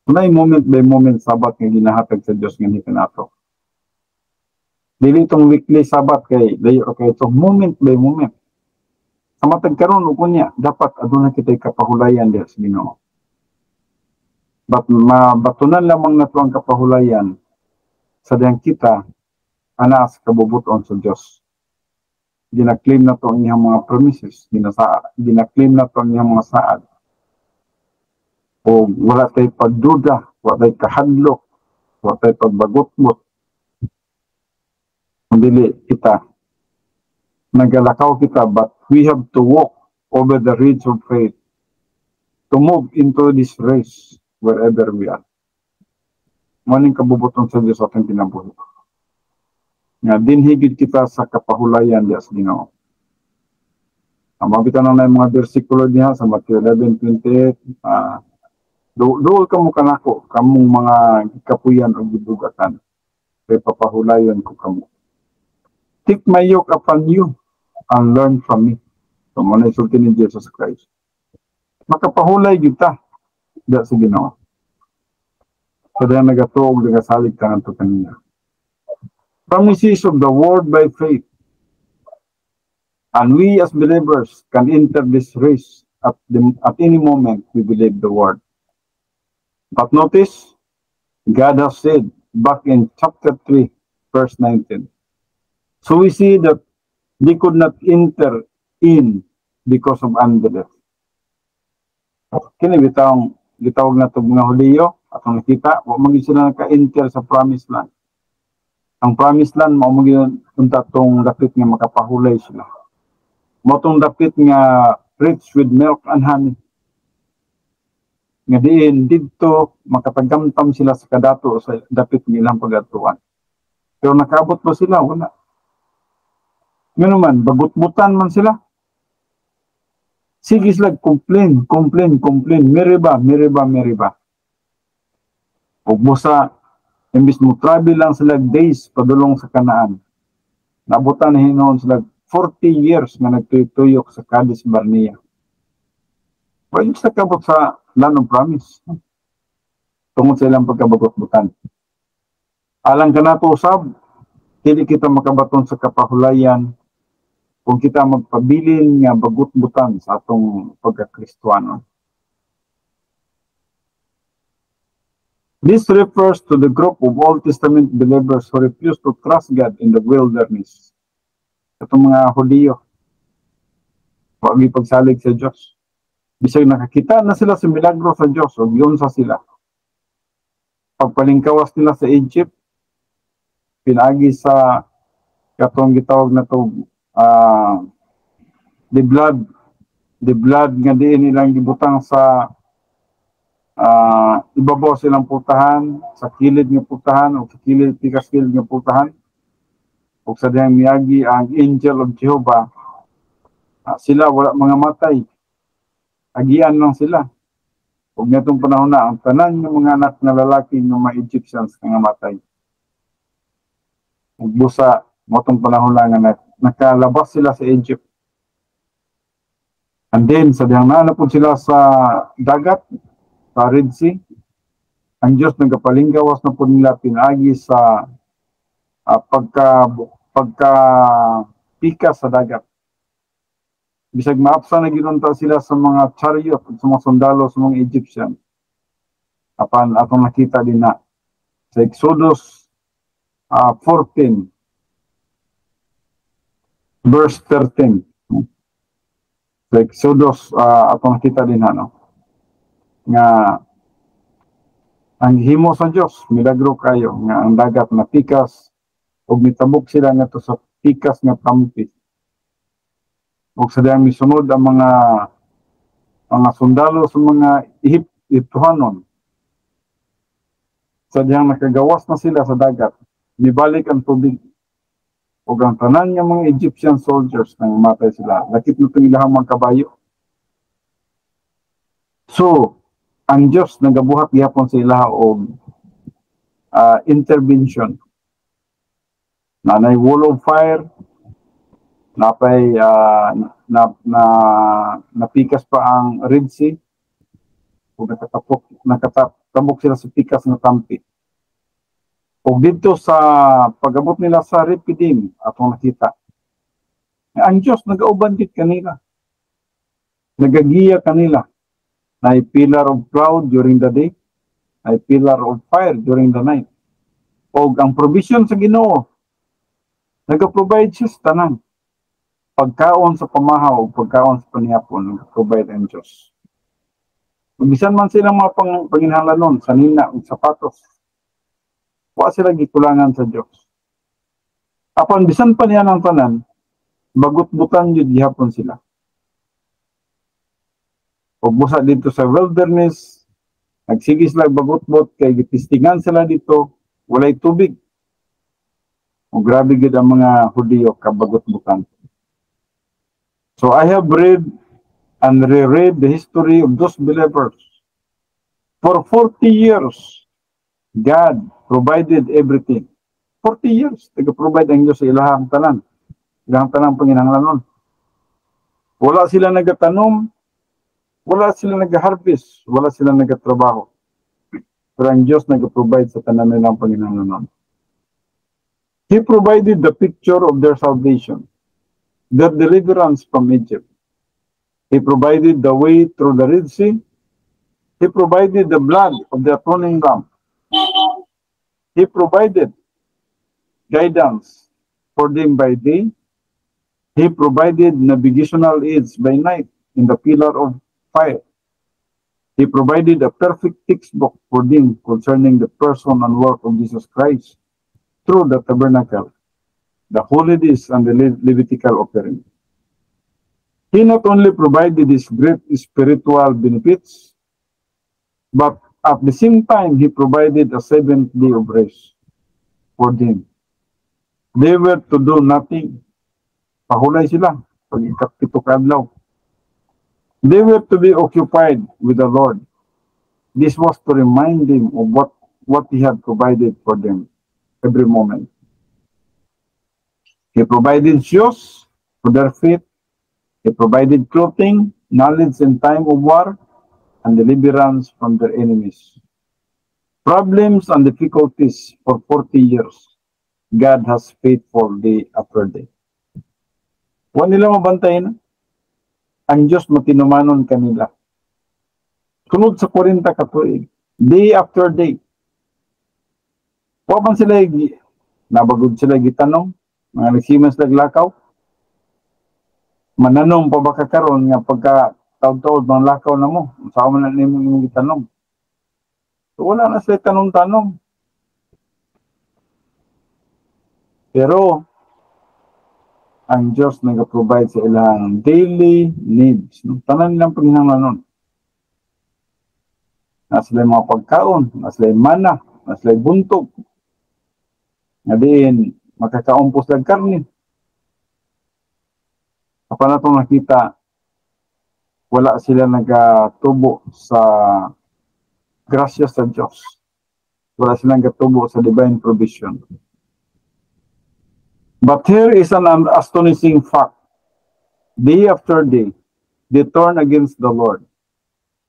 [SPEAKER 1] May moment by moment Sabbath nga ginahatag sa Diyos nga nato. Dili itong weekly Sabbath kay itong moment by moment. Sa matag karon ug kunya dapat aduna kitay kapahulayan diha sa Ginoo. But mabatunan lamang nato ang kapahulayan sa diyang kita ana sa kabubuton sa Dios. Gina-claim na to ang iyang mga promises, gina-claim na to ang iyang mga saad. O wala tay pagduda, wala tay kahadlok, wala tay pagbagotbot. Dili kita nagalakaw kita, but we have to walk over the ridge of faith to move into this race wherever we are. Maning kabubuton sa Diyos ating kinabuhi. Nga dinhigid kita sa kapahulayan diya sa Ginoo. Ang makita na yung mga bersikulo diha sa Matthew 11:28, dool kamo kanako, kamong mga kapuyan o gidugatan, kay papahulayan ko kamo. Take my yoke upon you and learn from me. So, muna isulti ni Jesus Christ. Makapahulay kita diya sa Ginoo. Kaya nagatuog, nagasalig ka ng kanina. Promises of the word by faith. And we as believers can enter this race at any moment we believe the word. But notice, God has said back in chapter 3, verse 19. So we see that they could not enter in because of unbelief. Kini bitawag na ito mga Huliyo, atong nakita, huwag maging sila naka-enter sa promised land. Ang promised land, huwag maging punta itong dapit nga makapahulay sila. Mo itong dapit nga rich with milk and honey. Nga diin, dito, makatagamtam sila sa kadato sa dapit nilang pagatuan. Pero nakaabot ba sila? Wala. Ngayon naman, bagutbutan man sila. Sige sila complain. Meriba. Ug busa, imbis mo travel lang sila days padulong sa Kanaan. Nabutan na hinoon sila 40 years nga nagtuyok sa Kadesh Barnea. Pwede sa kabot sa Land of Promise. Tungod sa ilang pagkabagot-butan. Alang ka na to, usab, hindi kita makabaton sa kapahulayan kung kita magpabilin nga bagot-butan sa atong pagkakristuano. This refers to the group of Old Testament believers who refused to trust God in the wilderness. Itong mga Hudiyo, huwag ipagsalig sa Diyos. Bisag nakakita na sila sa milagro sa Diyos, o yun sa sila. Pagpalingkawas nila sa Egypt, pinagi sa katong gitawag na to the blood nga diin nilang gibutang sa ibabaw silang putahan, sa kilid nga putahan, o sa kilid, pikas kilid nga putahan, o sa diyang miyagi ang angel of Jehovah, sila wala mga matay, agian lang sila. Huwag na itong panahon na, ang tanan ng mga anak na lalaki ng mga Egyptians nga matay. Busa, mo itong panahon lang na nakalabas sila sa Egypt. And then, sa diyang naanapod sila sa dagat, sa Red Sea, ang Diyos nagkapalinggawas na po nila pinagi sa pagka-pika sa dagat. Bisag maapsa na ginunta sila sa mga chariot at sa mga sundalo sa mga Egyptian. Apan atong nakita din na sa Exodus 14 verse 13. Sa Exodus atong nakita din na nga ang himo sa Dios milagro kayo nga ang dagat na pikas ug mitabok sila ngadto sa pikas nga tampis. Ug sa diyang misunod ang mga sundalo sa mga Egyptohanon. Sa diyang nakagawas na sila sa dagat, mibalik ang tubig. Ug ang tanan nga mga Egyptian soldiers nang matay sila. Lakip na itong ilahang mga kabayo. So, ang Diyos nagabuhat gihapon sa ilaha og intervention. Nanay wall of fire, napay napikas pa ang Red Sea o nakatabok sila sa pikas ng tampi. O dito sa pag-abot nila sa Refidim atong nakita, ang Diyos nag-auban dit kanila, nagagiya kanila, na pillar of cloud during the day, na pillar of fire during the night. O ang provision sa Ginoo, nag-provide siya sa tanan. Pagkaon sa pamahaw, pagkaon sa panihapon, nag-provide ang Diyos. Bisan man silang mga panginhanglanon, sanina, sapatos, wala sila gikulangan sa Diyos. Apan bisan pa niya ng tanan, bagot-butan yun gihapon sila. O busa dito sa wilderness, nagsige sila bagot-bot, kay gitistingan sila dito, walay tubig. O grabe gid ang mga Hudiyo kabagot-butan. So I have read and reread the history of those believers. For 40 years, God provided everything. 40 years, nag-provide ang Diyos sa ilahang tanan. Ilahang tanan panginahanglanon. Wala sila nagatanom, wala sila nag-harvest, wala sila nagtrabaho. Pero ang Diyos nag-provide sa tanan nilang panginahanglanon. He provided the picture of their salvation, their deliverance from Egypt. He provided the way through the Red Sea. He provided the blood of the atoning lamb. He provided guidance for them by day. He provided navigational aids by night in the pillar of fire. He provided a perfect textbook for them concerning the person and work of Jesus Christ through the tabernacle, the holidays, and the Levitical offering. He not only provided these great spiritual benefits, but at the same time, He provided a 7th day of rest for them. They were to do nothing. Pahulay sila pag ikapito kadlaw. They were to be occupied with the Lord. This was to remind them of what He had provided for them every moment. He provided shoes for their feet. He provided clothing, knowledge in time of war, and deliverance from their enemies. Problems and difficulties for 40 years. God has faithful day after day. Huwag nila mabantayin. Ang Diyos matinumanon kanila. Sunod sa 40 katuig. Day after day. Huwag man sila nabagod sila gitanong. Mga nagsiman sila lakaw. Mananong pa ba kakaroon nga pagka taod-taod mga lakaw na mo. Saan man na imong gitanong. So, wala na sila tanong-tanong. Pero, ang Diyos nag-provide sa ilang daily needs. Tanan nilang panginahanglanon. Nasa mga pagkaon, nasa mana, nasa buntog. Nga diin, makakaumpos lang karne. Kapag na itong nakita, wala sila nagatubo sa grasya sa Diyos. Wala silang gatubo sa divine provision. But here is an astonishing fact. Day after day, they turn against the Lord.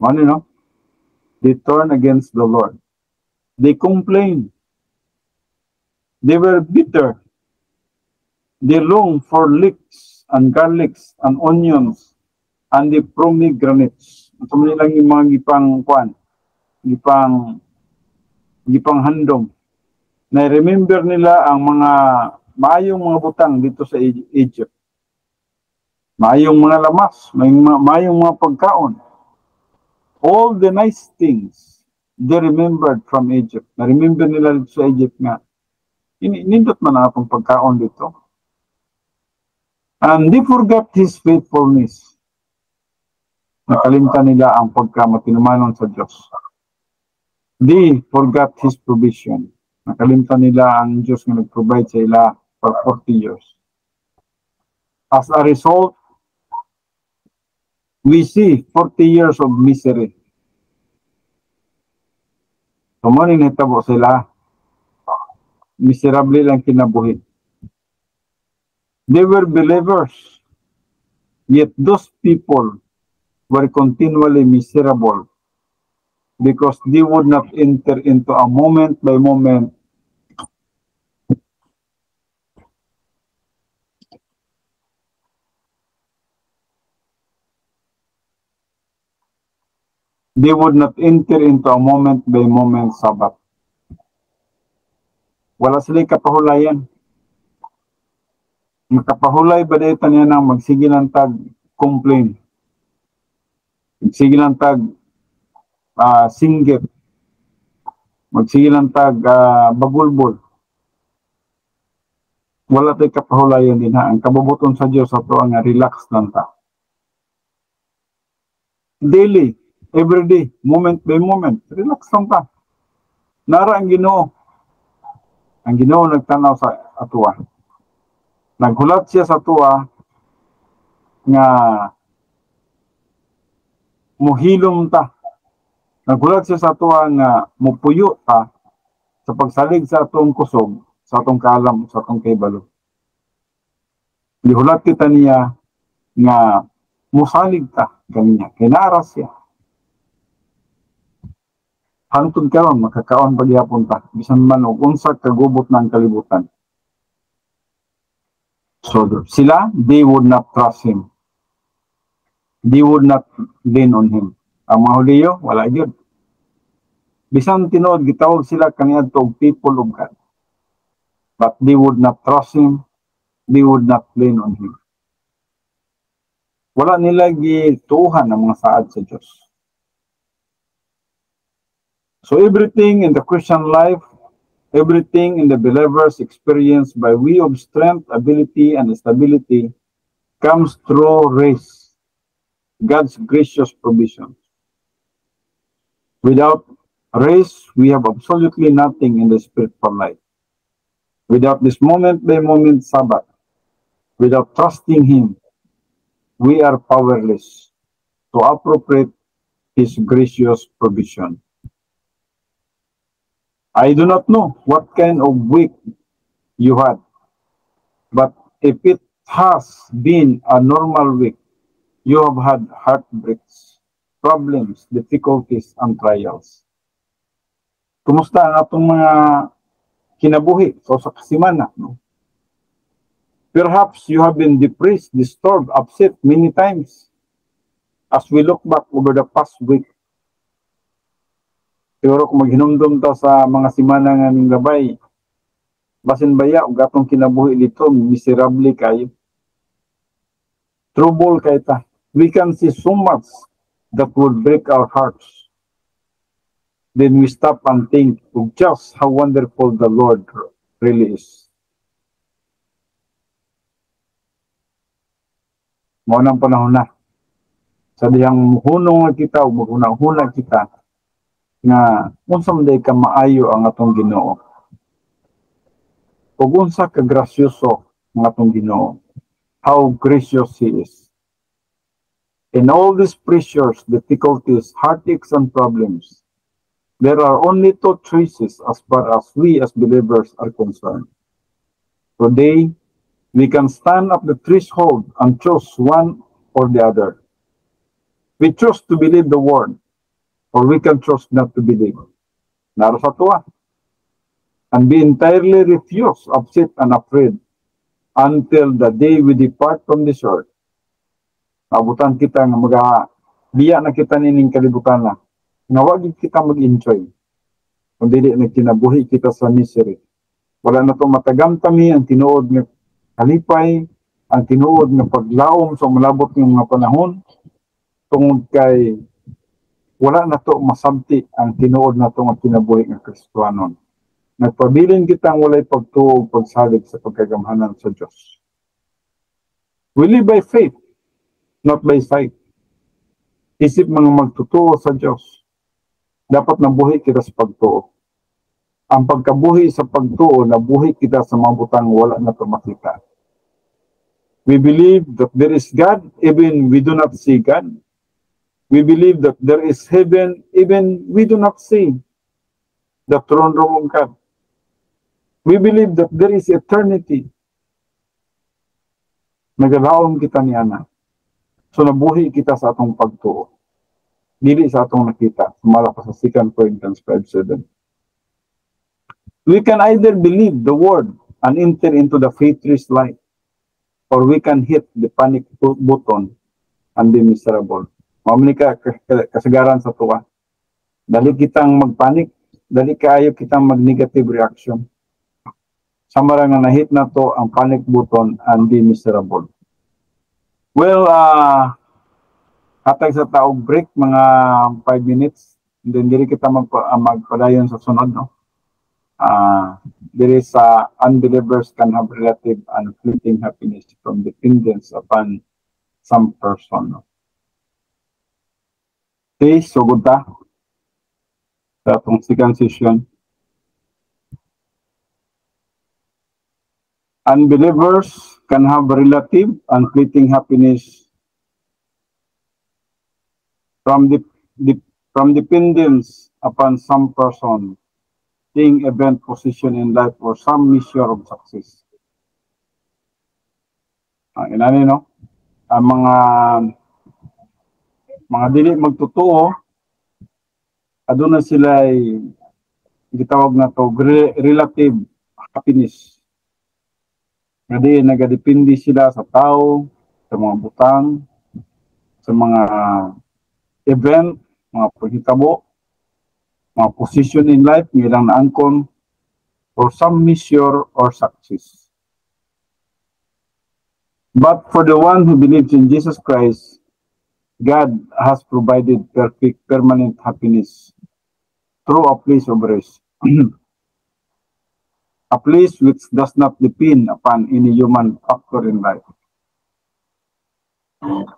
[SPEAKER 1] Ano, no? They turn against the Lord. They complain. They were bitter. They long for leeks and garlics and onions and the pomegranates. Ito mo nilang yung mga gipang handom. Na-remember nila ang mga maayong mga butang dito sa Egypt. Maayong mga lamas, maayong mga pagkaon. All the nice things they remembered from Egypt. Na-remember nila dito sa Egypt nga. Nindot man ang atong pagkaon dito. And they forgot His faithfulness. Nakalimutan nila ang pagkamatinumanon sa Diyos. They forgot His provision. Nakalimutan nila ang Diyos na nag-provide sa ila for 40 years. As a result, we see 40 years of misery. Tumanin hitabo sila. Miserable lang kinabuhi. They were believers. Yet those people were continually miserable because they would not enter into a moment by moment Sabbath. Wala sila kapahulayan. Makapahulay ba dito niya nang magsige ng tag-complain? Magsige ng singgit. Magsige ng bagulbol. Wala tayo kapahulayan din ha. Ang kabubuton sa Diyos sa ito ang relax lang ta. Daily, everyday, moment by moment, relax lang ta. Nara ang Ginoo. Ang Ginoo nagtanaw sa atuwa. Naghulat siya sa atuwa nga muhilom ta. Naghulat siya sa atuwa nga mupuyo ta sa pagsalig sa atong kusog, sa atong kalam, sa atong kaibalo. Gihulat kita niya nga musalig ta kaniya. Kinaras siya. Hantod karon makakaon pa gihapon ta bisan man og unsa kagubot ng kalibutan. So sila, they would not trust Him. They would not lean on Him. Ang mga Hudiyo, wala gyud. Bisan tinuod gitawag sila kaniadto og people of God. But they would not trust Him. They would not lean on Him. Wala nila gituhan ang mga saad sa Diyos. So everything in the Christian life, everything in the believer's experience by way of strength, ability, and stability comes through grace, God's gracious provision. Without grace, we have absolutely nothing in the spiritual life. Without this moment-by-moment Sabbath, without trusting Him, we are powerless. to appropriate His gracious provision. I do not know what kind of week you had, but if it has been a normal week, you have had heartbreaks, problems, difficulties, and trials. Kumusta ang atong mga kinabuhi sa kasimana? No? Perhaps you have been depressed, disturbed, upset many times as we look back over the past week. Pero kung maghinumdum ta sa mga simana nga ning gabay, basin baya ug atong kinabuhi dito miserable kayo. Trouble kay ta. We can see so much that would break our hearts. Then we stop and think of just how wonderful the Lord really is. Mao nang panahon na. Sa dihang hunong kita o maghunang-hunang kita nga unsa man day ka maayo ang atong Ginoo. Ug unsa ka grasyoso ang atong Ginoo. How gracious He is. In all these pressures, difficulties, heartaches, and problems, there are only two choices as far as we as believers are concerned. Today, we can stand up the threshold and choose one or the other. We choose to believe the word, or we can choose not to believe. Naro sa tuwa. And be entirely refuse, upset, and afraid until the day we depart from this earth. Abutan kita nga biya na kita nining kalibutan na. Nga wag kita mag-enjoy. Kung dili na kinabuhi kita sa misery. Wala na itong matagamtami ang tinuod nga kalipay, ang tinuod nga paglaom sa malabot ng mga panahon, tungod kay wala na to masabti ang tinuod na to nga kinabuhi ng Kristiyanon. Nagpabilin kitang walay pagtuo pagsalig sa pagkagamhanan sa Diyos. We live by faith, not by sight. Isip mga magtutuo sa Diyos. Dapat nabuhi kita sa pagtuo. Ang pagkabuhi sa pagtuo, nabuhi kita sa mga butang wala na to makita. We believe that there is God even we do not see God. We believe that there is heaven even we do not see the throne room of God. We believe that there is eternity. Nagalaom kita ni Ana. So nabuhi kita sa atong pagtuo. Dili sa atong nakita. Sumala pa sa 2 Corinthians 5:7. We can either believe the word and enter into the faith-rich life, or we can hit the panic button and be miserable. Mamuni ka kasagaran sa tuwa. Dali kitang magpanik, dali kaayo kitang mag-negative reaction. Samara nga nahit na to ang panic button and be miserable. Well, hatag sa taog break, mga 5 minutes. Then dili kita magpadayon sa sunod, no? There is unbelievers can have relative and fleeting happiness from dependence upon some person, no? Okay, so good ta. Sa atong second session. Unbelievers can have relative and fleeting happiness from dependence upon some person, thing, event, position in life, or some measure of success. Inani, no? Ang mga dili magtotoo, aduna sila ay gitawag na to relative happiness. Kasi nagadepende sila sa tao, sa mga butang, sa mga event, mga paghitabo, mga position in life, nilang naangkon, or some measure or success. But for the one who believes in Jesus Christ, God has provided perfect, permanent happiness through a place of rest. A place which does not depend upon any human factor in life.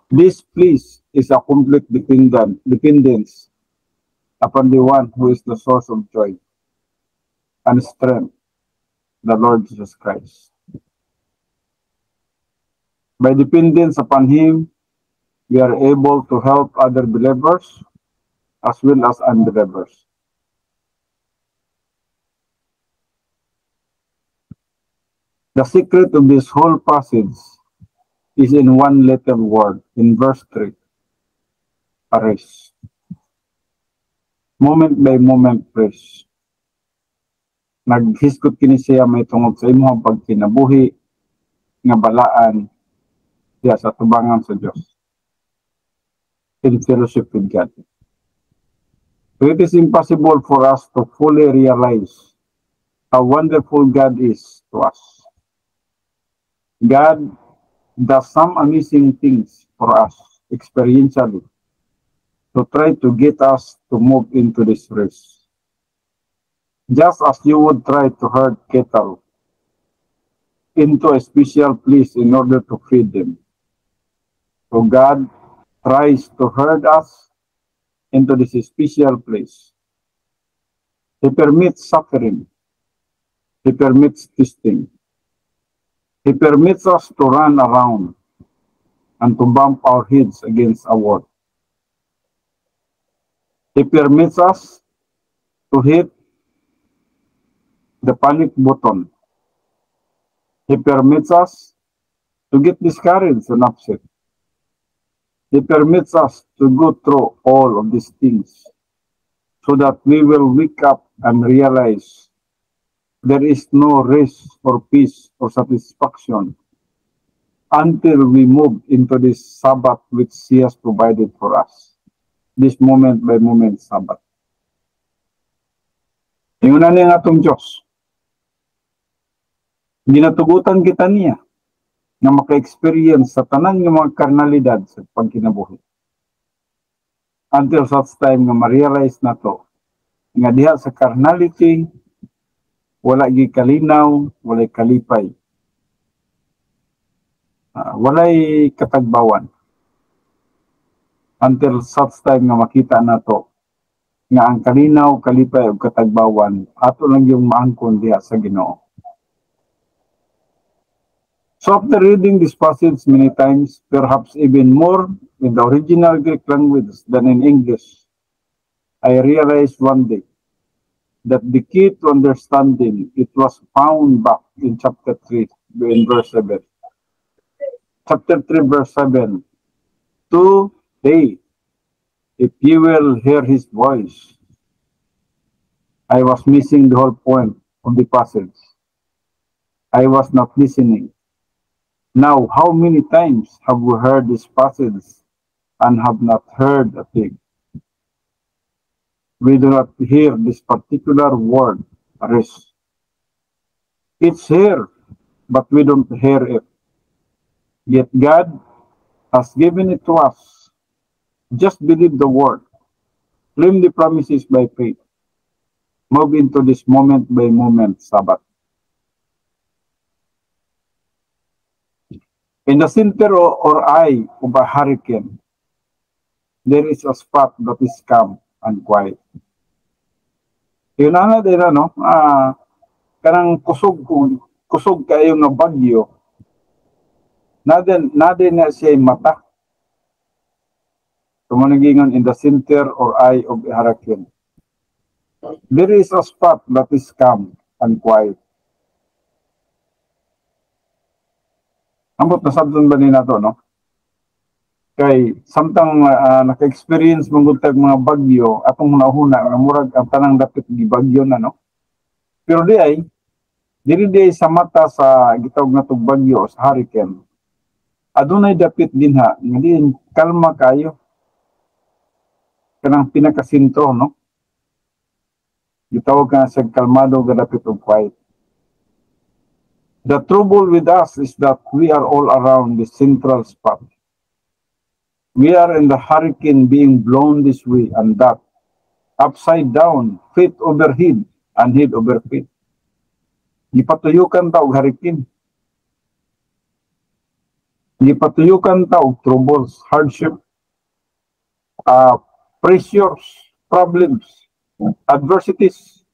[SPEAKER 1] This place is a complete dependence upon the one who is the source of joy and strength, the Lord Jesus Christ. By dependence upon Him, we are able to help other believers as well as unbelievers. The secret of this whole passage is in one little word, in verse 3, aris. Moment by moment praise. Naghiskot kini siya may tungod sa imong pagkinabuhi nga balaan diya sa tubangan sa Dios. In fellowship with God. So it is impossible for us to fully realize how wonderful God is to us. God does some amazing things for us experientially to try to get us to move into this race. Just as you would try to herd cattle into a special place in order to feed them. So God tries to herd us into this special place. He permits suffering. He permits testing. He permits us to run around and to bump our heads against a wall. He permits us to hit the panic button. He permits us to get discouraged and upset. He permits us to go through all of these things so that we will wake up and realize there is no rest or peace or satisfaction until we move into this Sabbath which He has provided for us. This moment by moment Sabbath. Ingon na niya atong Diyos. Ginatugutan kita niya na maka-experience sa tanan ng mga karnalidad sa pagkinabuhi. Until such time nga ma-realize na to, nga diha sa carnality, wala gi kalinaw, walay kalipay. Walay katagbawan. Until such time nga makita na to, nga ang kalinaw, kalipay o katagbawan, ato lang yung maangkon diha sa Ginoo. So after reading this passage many times, perhaps even more in the original Greek language than in English, I realized one day that the key to understanding it was found back in chapter 3 in verse 7. Chapter 3 verse 7. Today, if you will hear His voice. I was missing the whole point of the passage. I was not listening. Now, how many times have we heard this passage and have not heard a thing? We do not hear this particular word, rest. It's here, but we don't hear it. Yet God has given it to us. Just believe the word. Claim the promises by faith. Move into this moment by moment Sabbath. In the center or eye of a hurricane, there is a spot that is calm and quiet. Yun na din ano, kanang kusog kayo nga bagyo, nadin na siya mata. Tumuningon in the center or eye of a hurricane. There is a spot that is calm and quiet. Ambot na sabdon ba ni nato, no? Kay samtang naka-experience mong mga bagyo atong hunahuna nga murag ang tanang dapit gibagyo na, no? Pero diri sa mata sa gitawag natong bagyo sa hurricane. Adunay dapit dinha nga diin kalma kayo. Kanang pinakasintro, no? Gitawag ka sa kalmado nga dapit og quiet. The trouble with us is that we are all around the central spot. We are in the hurricane being blown this way and that, upside down, feet over head, and head over feet. Gipatuyukan ta og hurricane. Gipatuyukan ta og troubles, hardship, pressures, problems, adversities.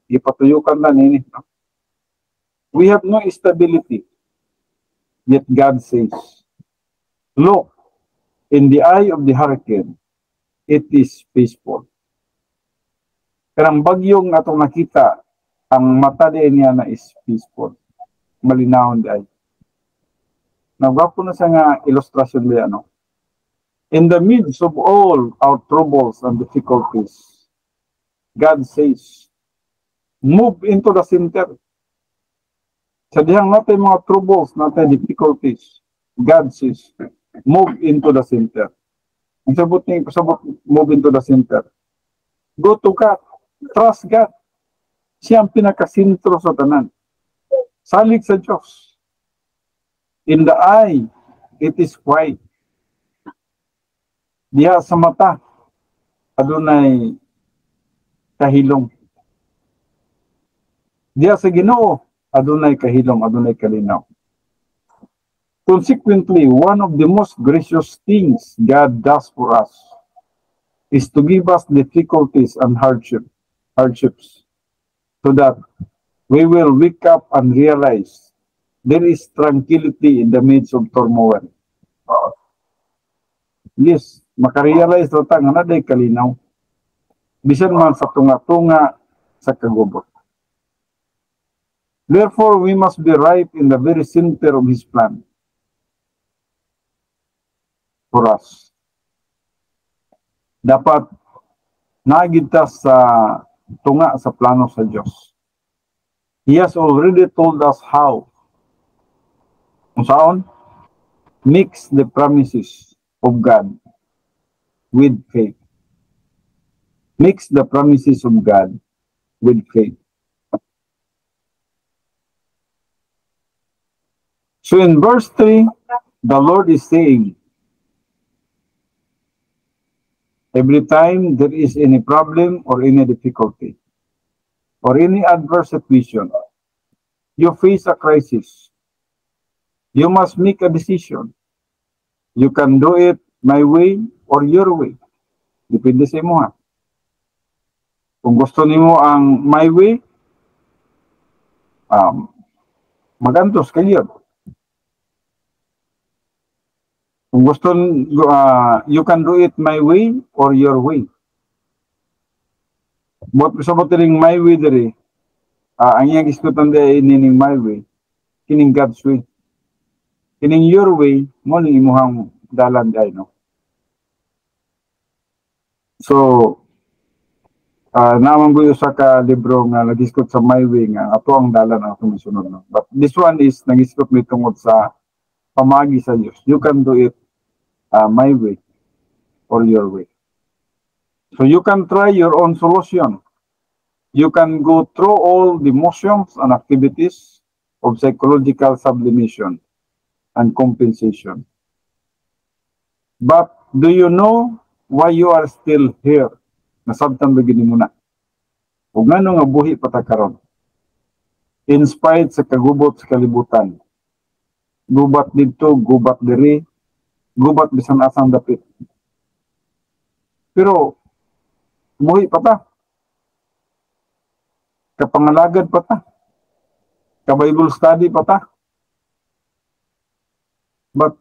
[SPEAKER 1] Gipatuyukan ta nini. We have no stability. Yet God says, look, In the eye of the hurricane, it is peaceful. Karang bagyong atong nakita, ang mata niya na is peaceful. Malinawon di ay. Nagwapo na sa nga ilustrasyon niya, no? In the midst of all our troubles and difficulties, God says, move into the center. Sa dihang natin mga troubles, natin difficulties, God says, move into the center. Ang sabot move into the center. Go to God. Trust God. Siya ang pinakasintro sa tanan. Salig sa Diyos. In the eye, it is quiet. Diha sa mata, adunay kahilom. Diha sa Ginoo, adunay kahilom, adunay kalinaw. Consequently, one of the most gracious things God does for us is to give us difficulties and hardships, so that we will wake up and realize there is tranquility in the midst of turmoil. Yes, makarealize na ta nga naday kalinaw. Bisan man sa tunga-tunga sa kagubot. Therefore, we must be right in the very center of His plan for us. Dapat nagita sa tunga sa plano sa Diyos. He has already told us how. Kung saan? Mix the promises of God with faith. Mix the promises of God with faith. So in verse 3, the Lord is saying, every time there is any problem or any difficulty or any adverse situation, you face a crisis, you must make a decision. You can do it my way or your way. Depende sa imo ha. Kung gusto nimo ang my way, magantos kayo. Kung gusto, you can do it my way or your way. But sa botiling my way diri, ang iyang iskutan di nining my way, kining God's way. Kining your way, mo ning imuhang dalan di no. So, naman ko sa ka libro nga nagiskot sa my way nga ato ang dalan ang atong sunod no. But this one is nagiskot mi tungod sa pamagi sa Dios. You can do it my way or your way. So you can try your own solution. You can go through all the motions and activities of psychological sublimation and compensation. But do you know why you are still here? Nasabtan begini muna. Ug ngano nga buhi patakaron. In spite sa kagubot sa kalibutan. Gubat dito, gubat diri, gubat bisan asang dapit. Pero buhi pa ta. Kapangalagad pa ta. Ka-Bible study pa ta. But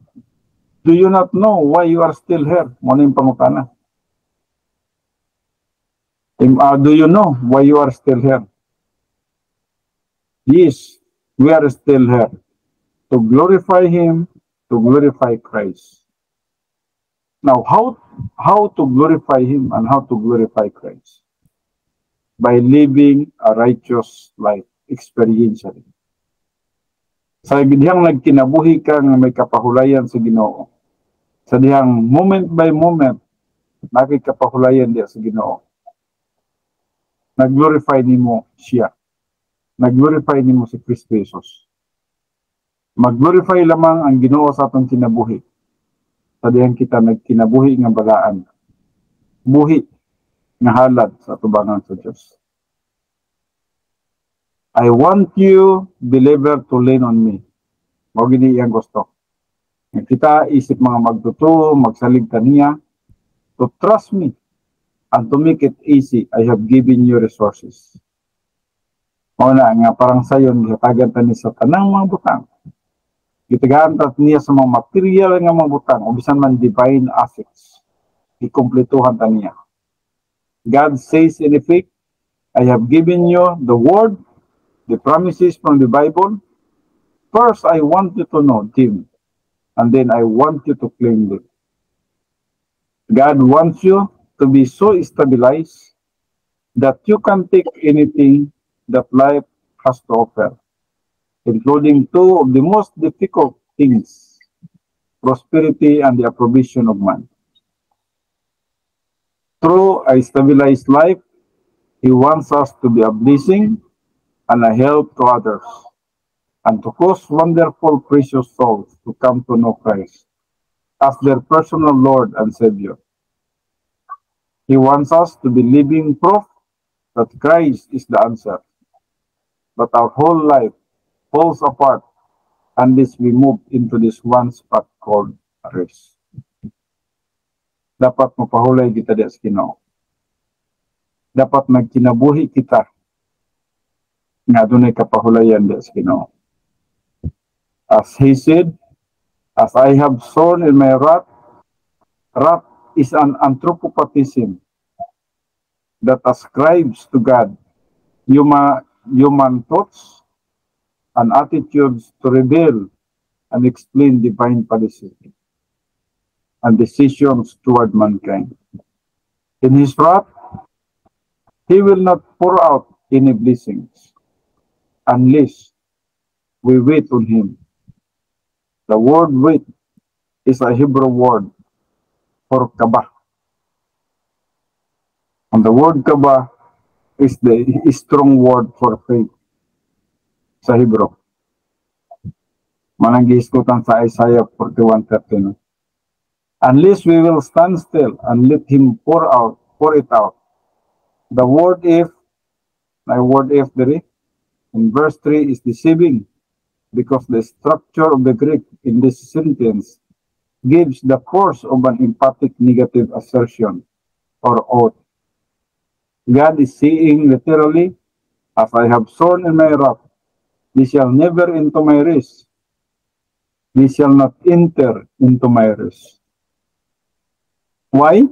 [SPEAKER 1] do you not know why you are still here? Mo ning pangutana. Do you know why you are still here? Yes, we are still here to glorify Him, to glorify Christ. Now, how to glorify Him and how to glorify Christ? By living a righteous life experientially. Sa dihang nagkinabuhi ka nga may kapahulayan sa Ginoo. Sa dihang moment by moment, nakikapahulayan diya sa Ginoo. Nag-glorify nimo siya. Nag-glorify nimo si Kristo Jesus. Mag-glorify lamang ang Ginoo sa atong kinabuhi. Sa dihang kita nagkinabuhi nga balaan. Buhi nga halad sa atubangan sa Diyos. I want you, believer, to lean on me. Mao gini iyang gusto. Kita isip mga magtuto, magsalig kaniya, to trust me and to make it easy, I have given you resources. Mao na nga parang sayon gihatagan tani sa tanang mga butang. Gitagaan ta niya sa mga material nga mga butang o bisan man divine assets. Ikumpletuhan ta niya. God says in effect, I have given you the word, the promises from the Bible. First, I want you to know them, and then I want you to claim them. God wants you to be so stabilized that you can take anything that life has to offer, including two of the most difficult things, prosperity and the approbation of man. Through a stabilized life, He wants us to be a blessing and a help to others, and to cause wonderful, precious souls to come to know Christ as their personal Lord and Savior. He wants us to be living proof that Christ is the answer. But our whole life falls apart unless we move into this one spot called rest. Dapat mapahulay kita di sa Ginoo. Dapat magkinabuhi kita nga dunay kapahulayan di sa Ginoo. As He said, as I have sown in my wrath, wrath is an anthropopathism that ascribes to God human thoughts and attitudes to reveal and explain divine policy and decisions toward mankind. In His wrath, He will not pour out any blessings unless we wait on Him. The word wait is a Hebrew word for kaba. And the word kaba is the strong word for faith sa Hebrew. Mananggiskutan sa Isaiah 41:13. Unless we will stand still and let Him pour it out. The word if in verse 3 is deceiving because the structure of the Greek in this sentence gives the force of an emphatic negative assertion or oath. God is saying literally, as I have sown in my wrath, ye shall never into my rest. Ye shall not enter into my rest. Why?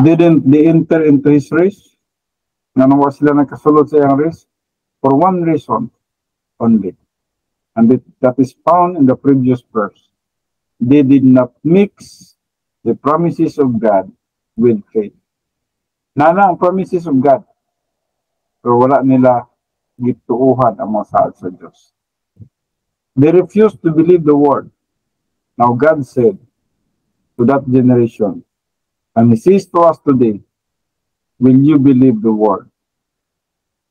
[SPEAKER 1] Didn't they enter into His rest? Nanawa sila nagkasulod sa iyang rest? For one reason only. And that is found in the previous verse. They did not mix the promises of God with faith. Nana ang promises of God. Pero wala nila gituuhan ang mga saad sa Diyos. They refused to believe the word. Now God said to that generation, and He says to us today, will you believe the word?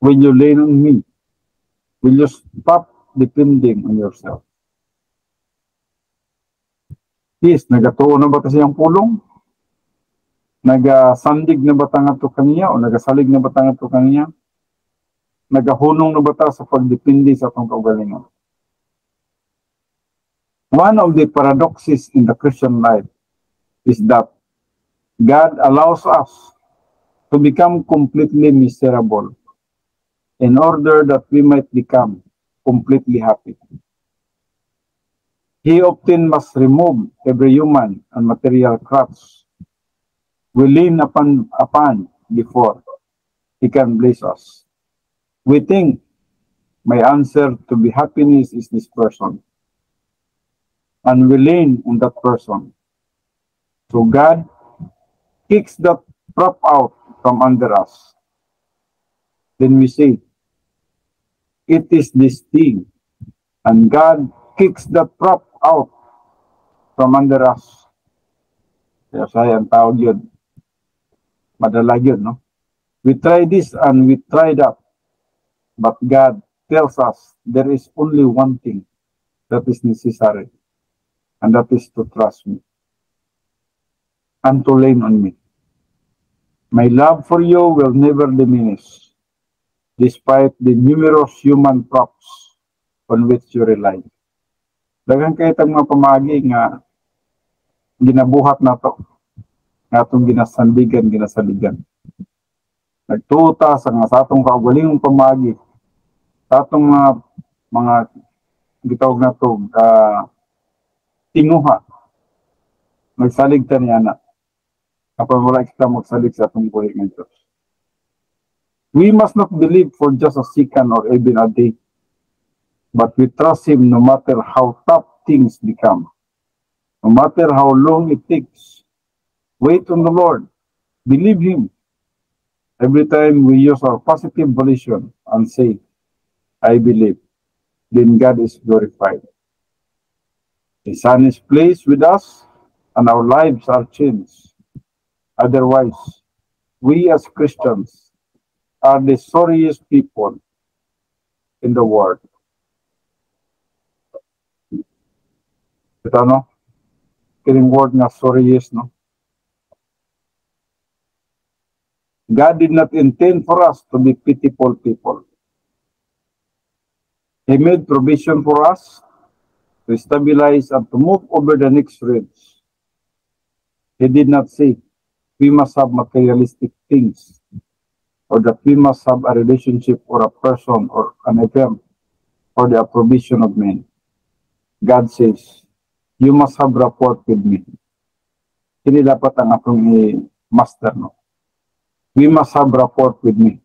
[SPEAKER 1] Will you lean on me? Will you stop depending on yourself? Yes, nagatuo na ba siyang pulong? Nagasandig na ba tangato kaniya o nagasalig na ba tangato kaniya? Nagahunong na ba ta sa pagdepende sa atong kaugalingon? One of the paradoxes in the Christian life is that God allows us to become completely miserable in order that we might become completely happy. He often must remove every human and material crutch we lean upon before He can bless us. We think my answer to be happiness is this person, and we lean on that person. So God kicks that prop out from under us. Then we say, it is this thing. And God kicks that prop out from under us. Kaya saya ang tawag yun. Madala yun, no? We try this and we try that. But God tells us there is only one thing that is necessary. And that is to trust me. And to lean on me. My love for you will never diminish, despite the numerous human props on which you rely. Daghang kay itang mga pamagi nga ginabuhat na to, nga itong ginasaligan. Nagtuta sa nga sa atong kaugalingong pamagi, sa atong mga gitawag na to tinguha. Magsalig ta niya na. Kapag wala kita magsalig sa atong buhay ng Diyos. We must not believe for just a second or even a day. But we trust Him no matter how tough things become. No matter how long it takes. Wait on the Lord. Believe Him. Every time we use our positive volition and say, I believe, then God is glorified. The Son is pleased with us and our lives are changed. Otherwise, we as Christians are the sorriest people in the world. Ito, no? Kining word na sorriest, no? God did not intend for us to be pitiful people. He made provision for us to stabilize and to move over the next ridge. He did not say we must have materialistic things or that we must have a relationship or a person or an event for the provision of men. God says, you must have rapport with me. Hindi dapat ang atong i-master, no? We must have rapport with me.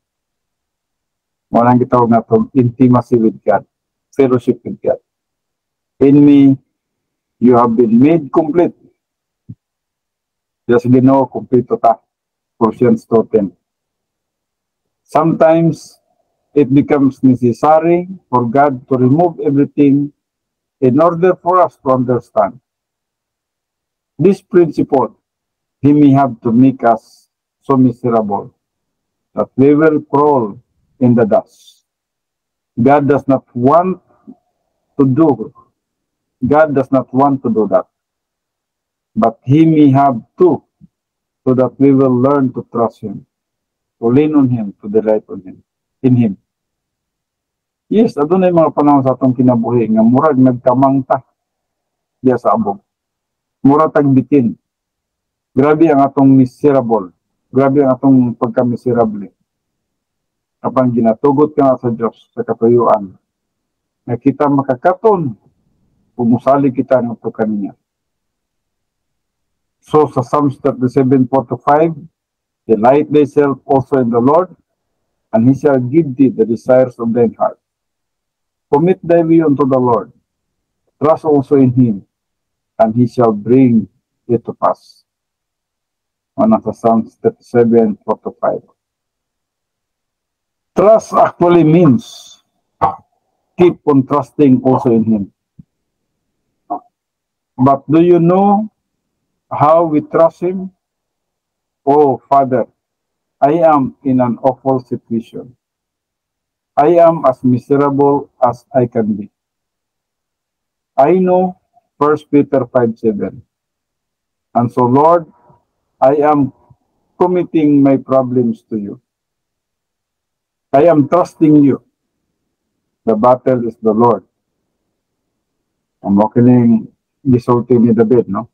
[SPEAKER 1] Walang gitawag na itong intimacy with God, fellowship with God. In me, you have been made complete. Just Ginoo, kompleto ta. Colossians 2:10. Sometimes, it becomes necessary for God to remove everything in order for us to understand. This principle, He may have to make us so miserable that we will crawl in the dust. God does not want to do that. But He may have to, so that we will learn to trust Him, to lean on Him, to delight on Him, in Him. Yes, adunay mga panahon sa atong kinabuhi nga murag nagkamang ta diya sa abog. Murag tagbitin. Grabe ang atong miserable. Grabe ang atong pagka-miserable. Kapag ginatugot ka na sa Diyos, sa katuyuan, na kita makakaton, pumusali kita ng ito kaniya. So sa Psalms 37:4-5, delight thyself also in the Lord, and He shall give thee the desires of thine heart. Commit thy way unto the Lord, trust also in Him, and He shall bring it to pass. Sa Psalms 37:4-5. Trust actually means keep on trusting also in Him. But do you know how we trust Him? Oh, Father, I am in an awful situation. I am as miserable as I can be. I know 1 Peter 5:7. And so, Lord, I am committing my problems to you. I am trusting you. The battle is the Lord. Ang makiling gisulti ni David, no?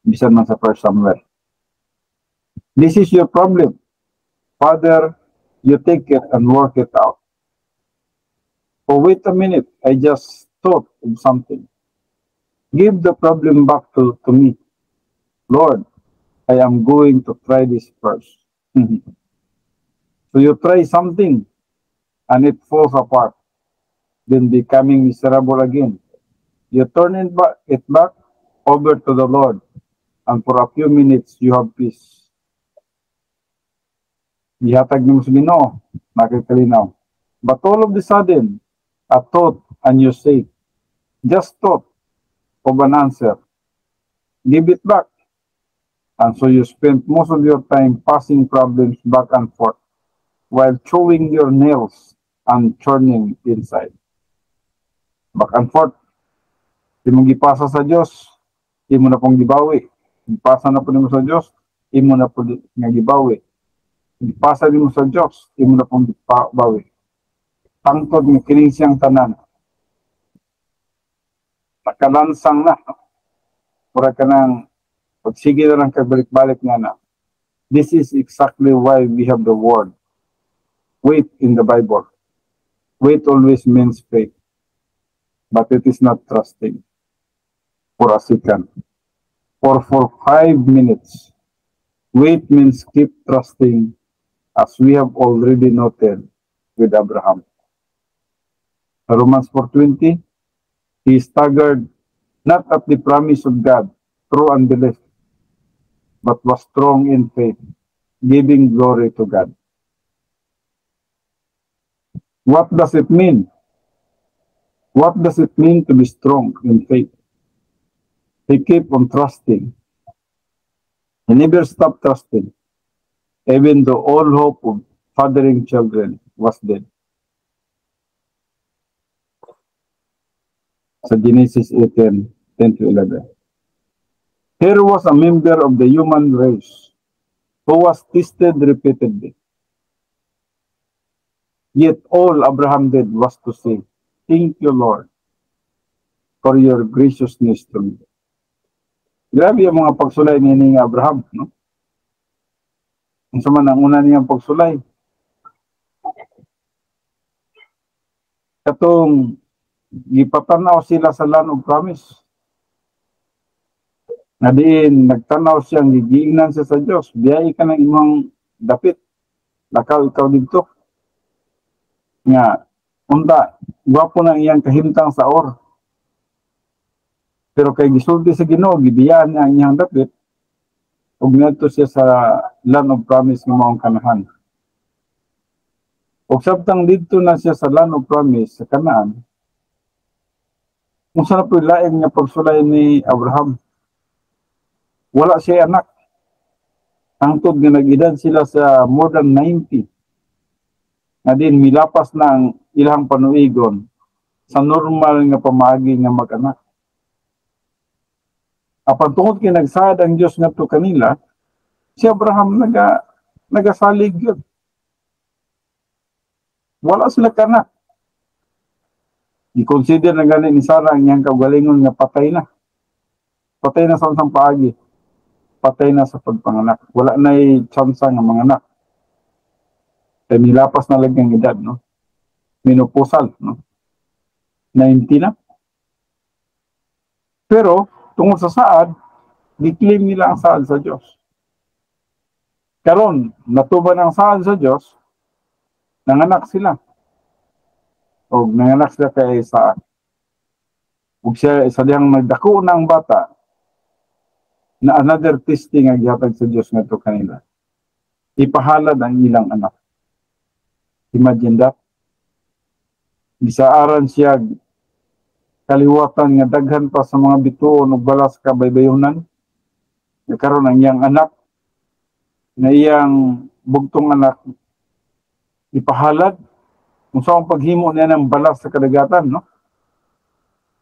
[SPEAKER 1] Bisan man sa 1 Samuel. This is your problem. Father, you take it and work it out. Oh, wait a minute. I just thought of something. Give the problem back to me. Lord, I am going to try this first. So you try something and it falls apart, then becoming miserable again. You turn it back over to the Lord, and for a few minutes you have peace. Ihatag mo sa Ginoo, nakikalinaw. But all of a sudden, a thought and you say, just thought of an answer. Give it back. And so you spend most of your time passing problems back and forth while chewing your nails and churning inside. Back and forth. Di mong gipasa sa Diyos, di mo na pong gibawi. Ipasa na po mo sa Diyos, di mo na po nga gibawi. Ipasa di mo sa Diyos, di mo na pong gibawi. Tangtod ng kining siyang tanan. Nakalansang na. Para ka ng pagsige na lang kabalik-balik nga na. This is exactly why we have the word. Wait in the Bible. Wait always means faith. but it is not trusting for a second or for 5 minutes. Wait means keep trusting, as we have already noted with Abraham. Romans 4:20, he staggered not at the promise of God through unbelief, but was strong in faith, giving glory to God. What does it mean? What does it mean to be strong in faith? He kept on trusting. He never stopped trusting, even though all hope of fathering children was dead. Sa Genesis 18:10-11. Here was a member of the human race who was tested repeatedly. Yet all Abraham did was to say, "Thank you, Lord, for your graciousness to me." Grabe ang mga pagsulay ni Abraham, no? Ang sama ng una niyang pagsulay. Katong gipatanaw sila sa land of promise. Nga diin, nagtanaw siyang gigiingnan siya sa Diyos. Biyay ka ng imong dapit. Lakaw ikaw dito. Nga, unta, gwapo na iyang kahimtang sa or. Pero kay gisulti sa Ginoo, gibiyaan niya ang iyang dapit. Ug ngadto siya sa land of promise ng mga Kanahan. Ug sabtang dito na siya sa land of promise sa Kanaan, kung saan po laing nga pagsulay ni Abraham, wala siya anak. Hangtod nga nag-edad sila sa more than 90. Nga din, milapas na ang ilang panuigon sa normal nga pamagi nga mag-anak. Apan tungod kay nagsaad ang Diyos ngadto kanila, si Abraham nagasalig yun. Wala sila kanak. I-consider na gani ni Sarah ang iyang kaugalingon nga patay na. Patay na sa unsang paagi. Patay na sa pagpanganak. Wala na'y tsansa nga mga anak. Kaya nilapas na lang ang edad, no? Minupusal, no? 90 na. Pero, tungkol sa saad, di-claim nila ang saad sa Diyos. Karon, natuban ang saad sa Diyos, nanganak sila. O nanganak sila kay Isaac. Ug siya isa diyang nagdako na ang bata na another testing ang gihatag sa Diyos ngadto kanila. Ipahalad ang ilang anak. Imagine that. Bisaaran siya kaliwatan nga daghan pa sa mga bituon ug balas ka baybayonan. Nagkaroon ang iyang anak na iyang bugtong anak ipahalad kung saan paghimo niya ng balas sa kadagatan, no?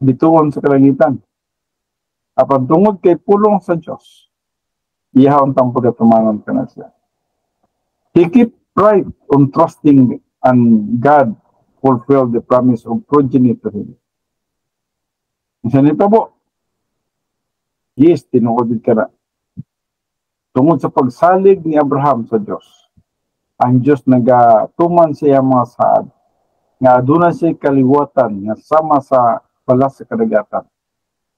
[SPEAKER 1] Bituon sa kalangitan. Apan tungod kay pulong sa Diyos, iyahaon tang pagkatumanon ka na siya. He keep right on trusting and God fulfilled the promise of progeny to him. Isa nito po, yes, tinuod ka na. Tungod sa pagsalig ni Abraham sa Diyos, ang Diyos nagatuman siya mga saad, nga aduna siya kaliwatan, nga sama sa balas sa kadagatan,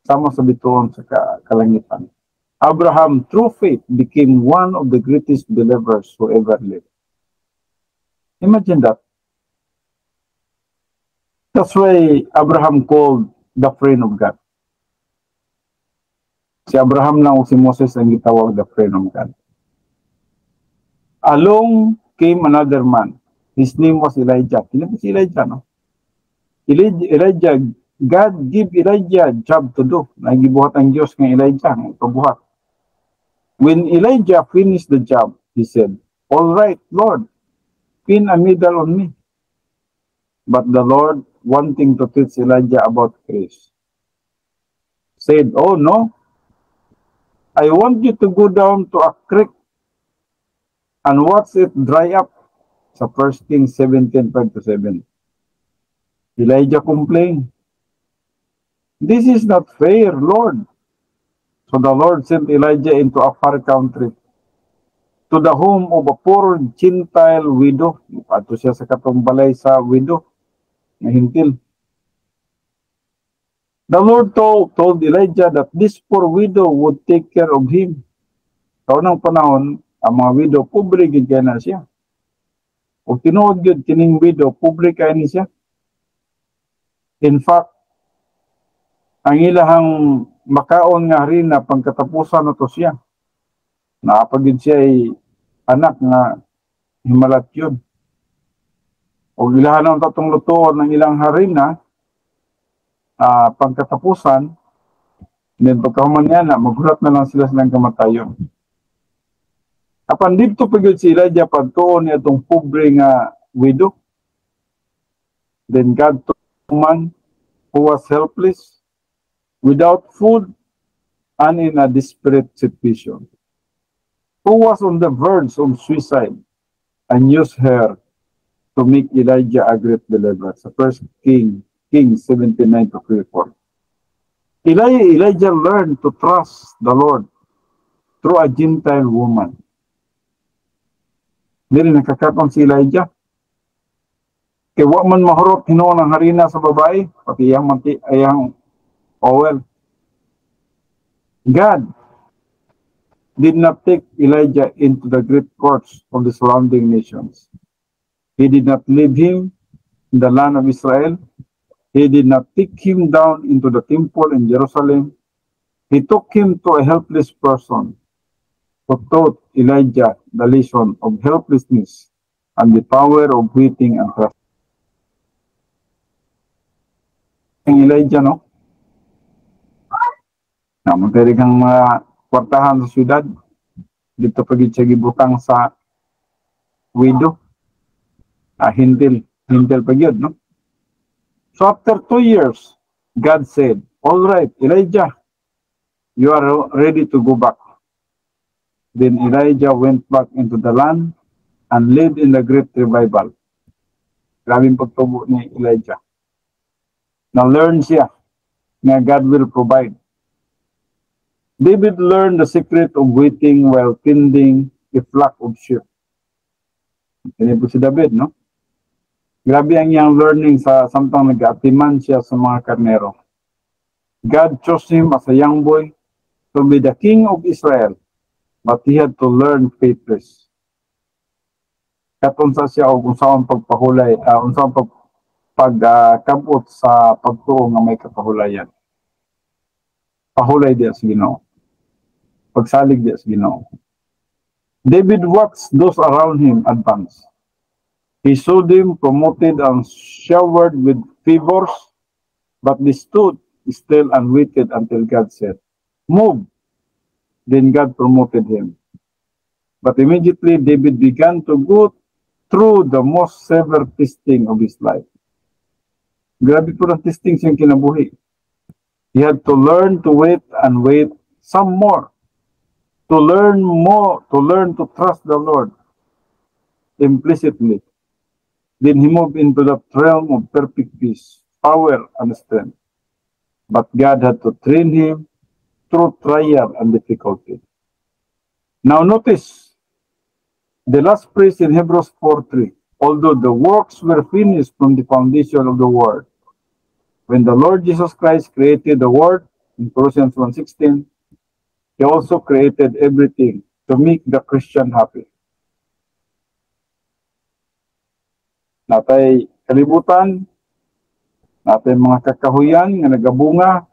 [SPEAKER 1] sama sa bituon sa kalangitan. Abraham, through faith, became one of the greatest believers who ever lived. Imagine that. That's why Abraham called the friend of God. Si Abraham lang o si Moses ang gitawag the friend of God. Along came another man. His name was Elijah. Kailan si Elijah, no? Elijah, God give Elijah job to do. Nagibuhat ang Diyos ng Elijah, ng pabuhat. When Elijah finished the job, he said, "All right, Lord, pin a medal on me." But the Lord, wanting to teach Elijah about grace, said, "Oh no, I want you to go down to a creek and watch it dry up." Sa 1 Kings 17:5-7. Elijah complained, "This is not fair, Lord." So the Lord sent Elijah into a far country, to the home of a poor Gentile widow. Ato siya sa katong balay sa widow, na hintil. The Lord told Elijah that this poor widow would take care of him. Sa unang panahon, ang mga widow, pobre gid kay na siya. O tinuod gid kining widow, pobre kay ni siya. In fact, ang ilahang makaon nga rin na pangkatapusan na to siya. Naapagid siya ay anak nga himalat yun. O ilahan ng tatong lutoon ng ilang harina, pangkatapusan, then pagkahuman niya na, maghulat na lang sila silang kamatayon. Apan dito pagod si Elijah pagtuon niya itong pobre nga widow. Then God took a man who was helpless, without food, and in a desperate situation, who was on the verge of suicide, and used her to make Elijah a great deliverer. Sa 1 Kings 79-34. Elijah learned to trust the Lord through a Gentile woman. Dili nakakaton si Elijah. Kaya wa man mahurot hinuon ang harina sa babae, pati ayang oil. God did not take Elijah into the great courts of the surrounding nations. He did not leave him in the land of Israel. He did not take him down into the temple in Jerusalem. He took him to a helpless person who taught Elijah the lesson of helplessness and the power of waiting and trust. Elijah, no? Naman kang mga kwartahan sa syudad. Dito pagid siya gibutang sa widow. Hintil pagid, no? So after 2 years, God said, "All right, Elijah, you are ready to go back." Then Elijah went back into the land and led in the great revival. Grabing pagtubo ni Elijah. Na-learn siya na God will provide. David learned the secret of waiting while tending a flock of sheep. Yan po si David, no? Grabe ang iyang learning sa samtang nag-atiman siya sa mga karnero. God chose him as a young boy to be the king of Israel, but he had to learn faithless. Katunsa siya o kung saan pagpahulay, kung saan pagkabot sa pagtuo nga may kapahulayan. Pahulay diya sa Ginoo. Pagsalig diya sa Ginoo. David watched those around him advance. He saw them promoted and showered with favors, but they stood still and waited until God said, "Move." Then God promoted him. But immediately David began to go through the most severe testing of his life. Grabe po ang testing siyang kinabuhi. He had to learn to wait and wait some more. To learn to trust the Lord implicitly. Then he moved into the realm of perfect peace, power, and strength. But God had to train him through trial and difficulty. Now notice the last phrase in Hebrews 4:3. Although the works were finished from the foundation of the world, when the Lord Jesus Christ created the world, in Colossians 1:16, he also created everything to make the Christian happy. Natay kalibutan, natay mga kakahuyan nga nagabunga,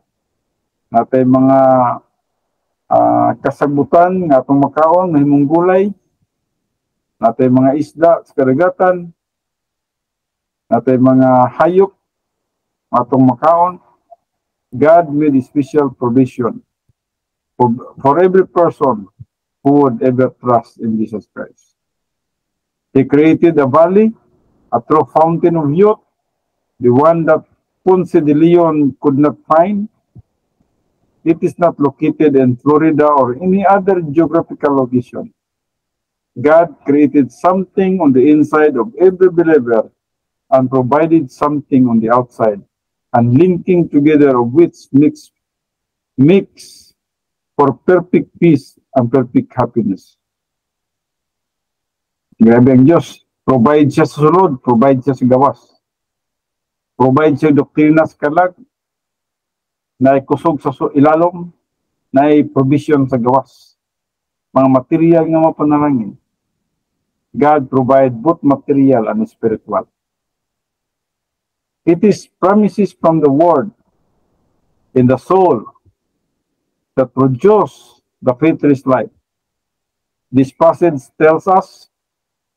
[SPEAKER 1] natay mga kasagutan nga atong makaon, mahimong gulay, natay mga isda sa karagatan, natay mga hayop atong makaon. God made a special provision for every person who would ever trust in Jesus Christ. He created a valley, a true fountain of youth, the one that Ponce de Leon could not find. It is not located in Florida or any other geographical location. God created something on the inside of every believer and provided something on the outside, and linking together of which makes for perfect peace and perfect happiness. Grabe ang Diyos. Provide siya sa sulod, provide siya sa gawas. Provide siya doktrina sa kalag. na kusog sa ilalom, na provision sa gawas. Mga material nga mga panalangin. God provide both material and spiritual. It is promises from the Word in the soul that produce the faith-rich life. This passage tells us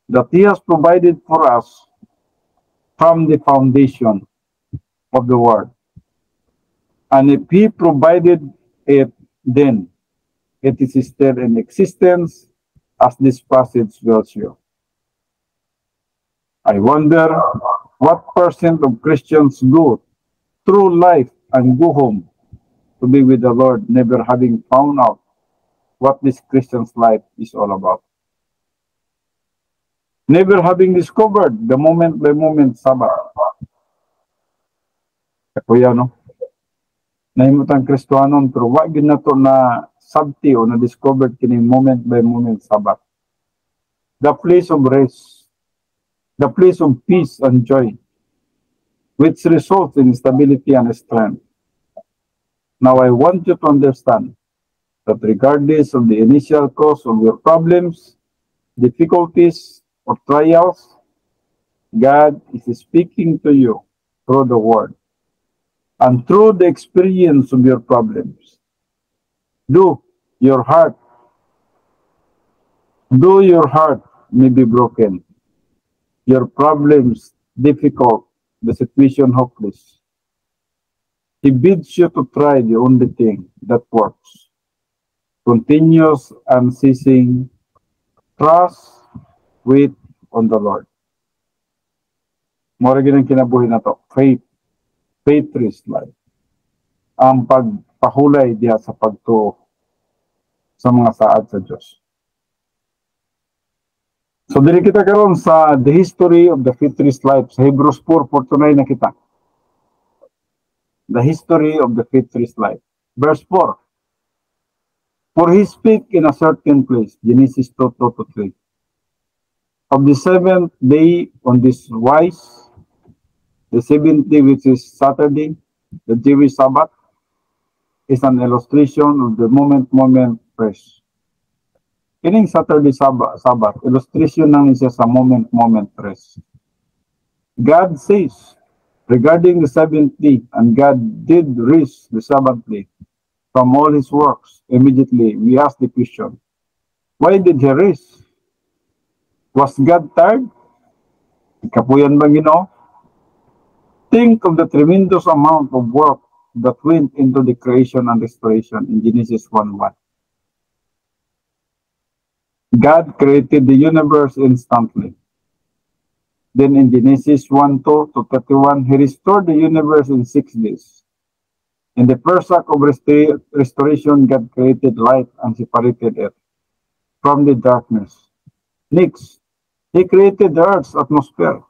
[SPEAKER 1] that He has provided for us from the foundation of the Word. And if He provided it, then it is still in existence, as this passage will show. I wonder what percent of Christians go through life and go home to be with the Lord, never having found out what this Christian's life is all about. Never having discovered the moment-by-moment Sabbath. Kuya, no? Nahimutang Kristohanon, pero wag yun na to na sabti o na-discovered kining moment-by-moment Sabbath. The place of rest, the place of peace and joy, which results in stability and strength. Now, I want you to understand that regardless of the initial cause of your problems, difficulties, or trials, God is speaking to you through the Word and through the experience of your problems. Do your heart may be broken, your problems difficult, the situation hopeless. He bids you to try the only thing that works. Continuous, unceasing trust, wait on the Lord. Mora ginang kinabuhi na to, faith-rich life. Ang pagpahulay diha sa pagtuo sa mga saad sa Diyos. So dili kita karon sa the history of the faith-rich life. Sa Hebrews 4:49 na kita. The history of the faith-rich life. Verse 4. For He spake in a certain place, Genesis 2:2-3. Of the seventh day on this wise, the seventh day, which is Saturday, the Jewish Sabbath, is an illustration of the moment rest. Kining Saturday Sabbath, illustration nang siya sa moment rest. God says regarding the seventh day, and God did rest the Sabbath day from all His works. Immediately, we ask the question, why did He rest? Was God tired? Kapuyan ba Ginoo? Think of the tremendous amount of work that went into the creation and restoration in Genesis 1:1. God created the universe instantly. Then in Genesis 1:2-31, He restored the universe in 6 days. In the first act of restoration, God created light and separated it from the darkness. Next, He created the earth's atmosphere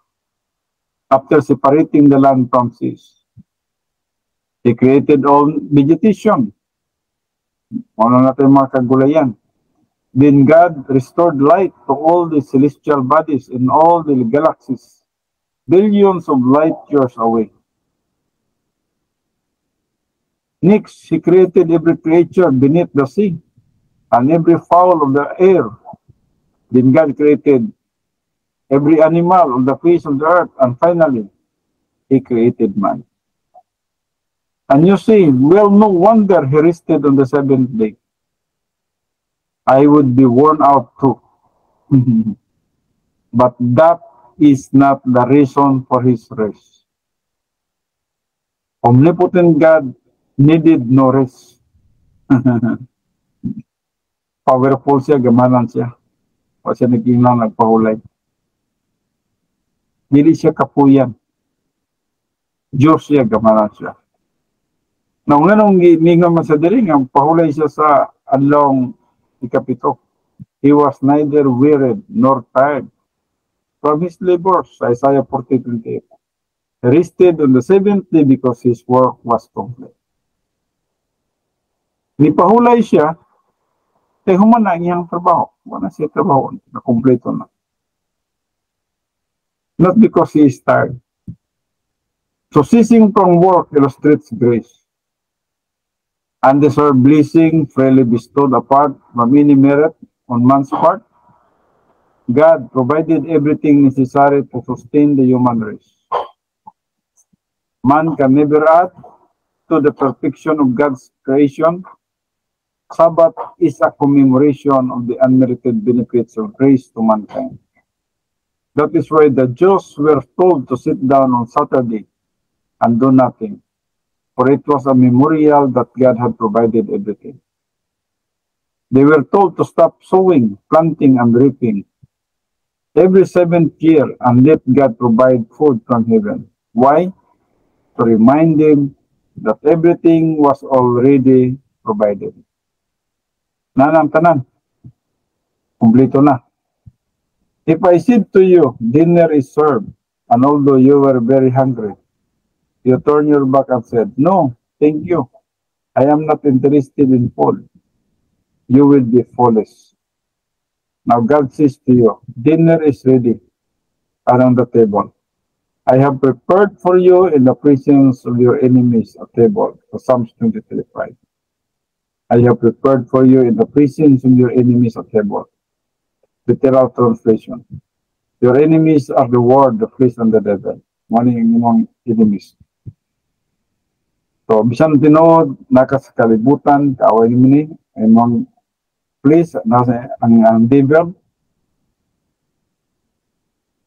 [SPEAKER 1] after separating the land from seas. He created all vegetation. Ano natin mga kagulayan. Then God restored light to all the celestial bodies in all the galaxies, billions of light years away. Next, He created every creature beneath the sea and every fowl of the air. Then God created every animal on the face of the earth, and finally, He created man. And you see, well, no wonder He rested on the seventh day. I would be worn out too. But that is not the reason for His rest. Omnipotent God needed no rest. Powerful siya, gamanan siya. O siya naging lang nagpahulay. Dili siya kapuyan. Diyos siya, gamanan siya. Nung nanong giningan man sa diri, ang pahulay siya sa adlong ikapito. He was neither wearied nor tired from His labors, Isaiah 40:28. He rested on the seventh day because His work was complete. Nipahulay siya, kaya human na iyang trabaho. Wala siya trabaho, na-kompleto na. Not because He is tired. So ceasing from work illustrates grace. undeserved blessing freely bestowed apart from any merit on man's part. God provided everything necessary to sustain the human race. Man can never add to the perfection of God's creation. Sabbath is a commemoration of the unmerited benefits of grace to mankind. That is why the Jews were told to sit down on Saturday and do nothing, for it was a memorial that God had provided everything. They were told to stop sowing, planting, and reaping every seventh year and let God provide food from heaven. Why? To remind them that everything was already provided. Nanang tanan, kumplito na. If I said to you, dinner is served, and although you were very hungry, you turned your back and said, no, thank you. I am not interested in food. You will be foolish. Now God says to you, dinner is ready and on the table. I have prepared for you in the presence of your enemies a table. So Psalms 23:5. I have prepared for you in the presence of your enemies a table. Literal translation. Your enemies are the world, the flesh, and the devil. One yung enemies. So, bisan tinood, naka sa kalibutan, kaaway mo ni, imong flesh, nasa ang devil.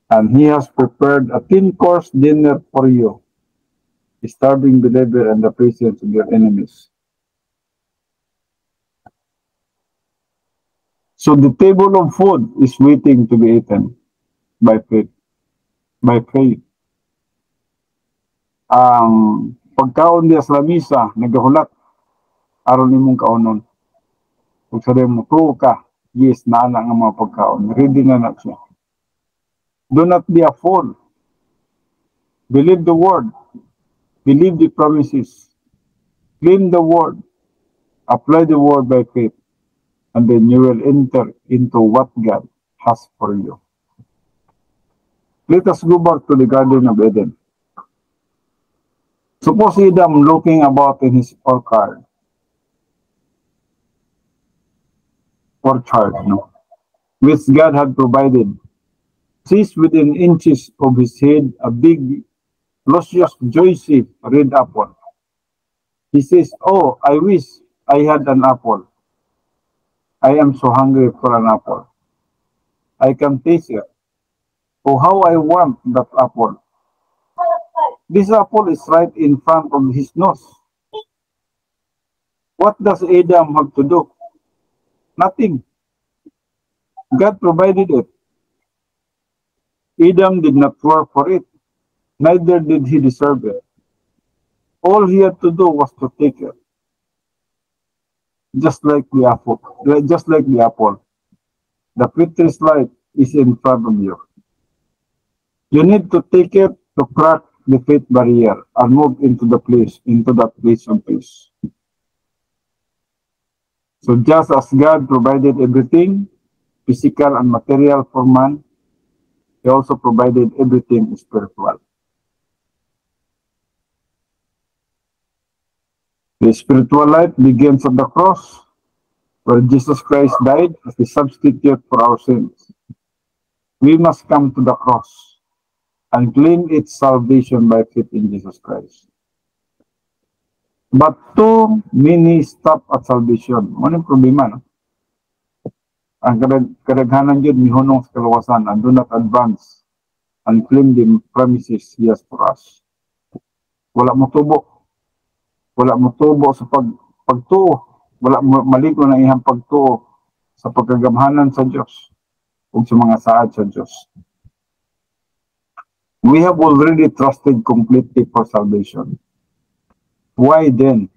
[SPEAKER 1] And he has prepared a 10-course dinner for you, a starving believer in the presence of your enemies. So the table of food is waiting to be eaten by faith. By faith. Ang pagkaon niya sa lamisa, nagahulat, aron imong kaonon. Kung sabi mo, true ka, yes, naana ang mga pagkaon. Ready na na siya. Do not be a fool. Believe the word. Believe the promises. Claim the word. Apply the word by faith. And then you will enter into what God has for you. Let us go back to the Garden of Eden. Suppose Adam looking about in his orchard. Which God had provided. Sees within inches of his head a big, luscious, juicy red apple. He says, oh, I wish I had an apple. I am so hungry for an apple. I can taste it. Oh, how I want that apple. This apple is right in front of his nose. What does Adam have to do? Nothing. God provided it. Adam did not work for it. Neither did he deserve it. All he had to do was to take it. Just like the apple. The prettiest light is in front of you. You need to take it to crack the faith barrier and move into that place of peace. So just as God provided everything, physical and material for man, he also provided everything spiritual. The spiritual life begins at the cross, where Jesus Christ died as a substitute for our sins. We must come to the cross and claim its salvation by faith in Jesus Christ. But too many stop at salvation. Ano yung problema, no? Ang kadaghanan yun, mihunong sa kaluwasan and do not advance and claim the promises He has for us. Wala mo tubo. Wala mo tubo sa pagtuo. Wala mo maligo na iyang pagtuo sa pagkagamhanan sa Diyos o sa mga saad sa Diyos. We have already trusted completely for salvation. Why then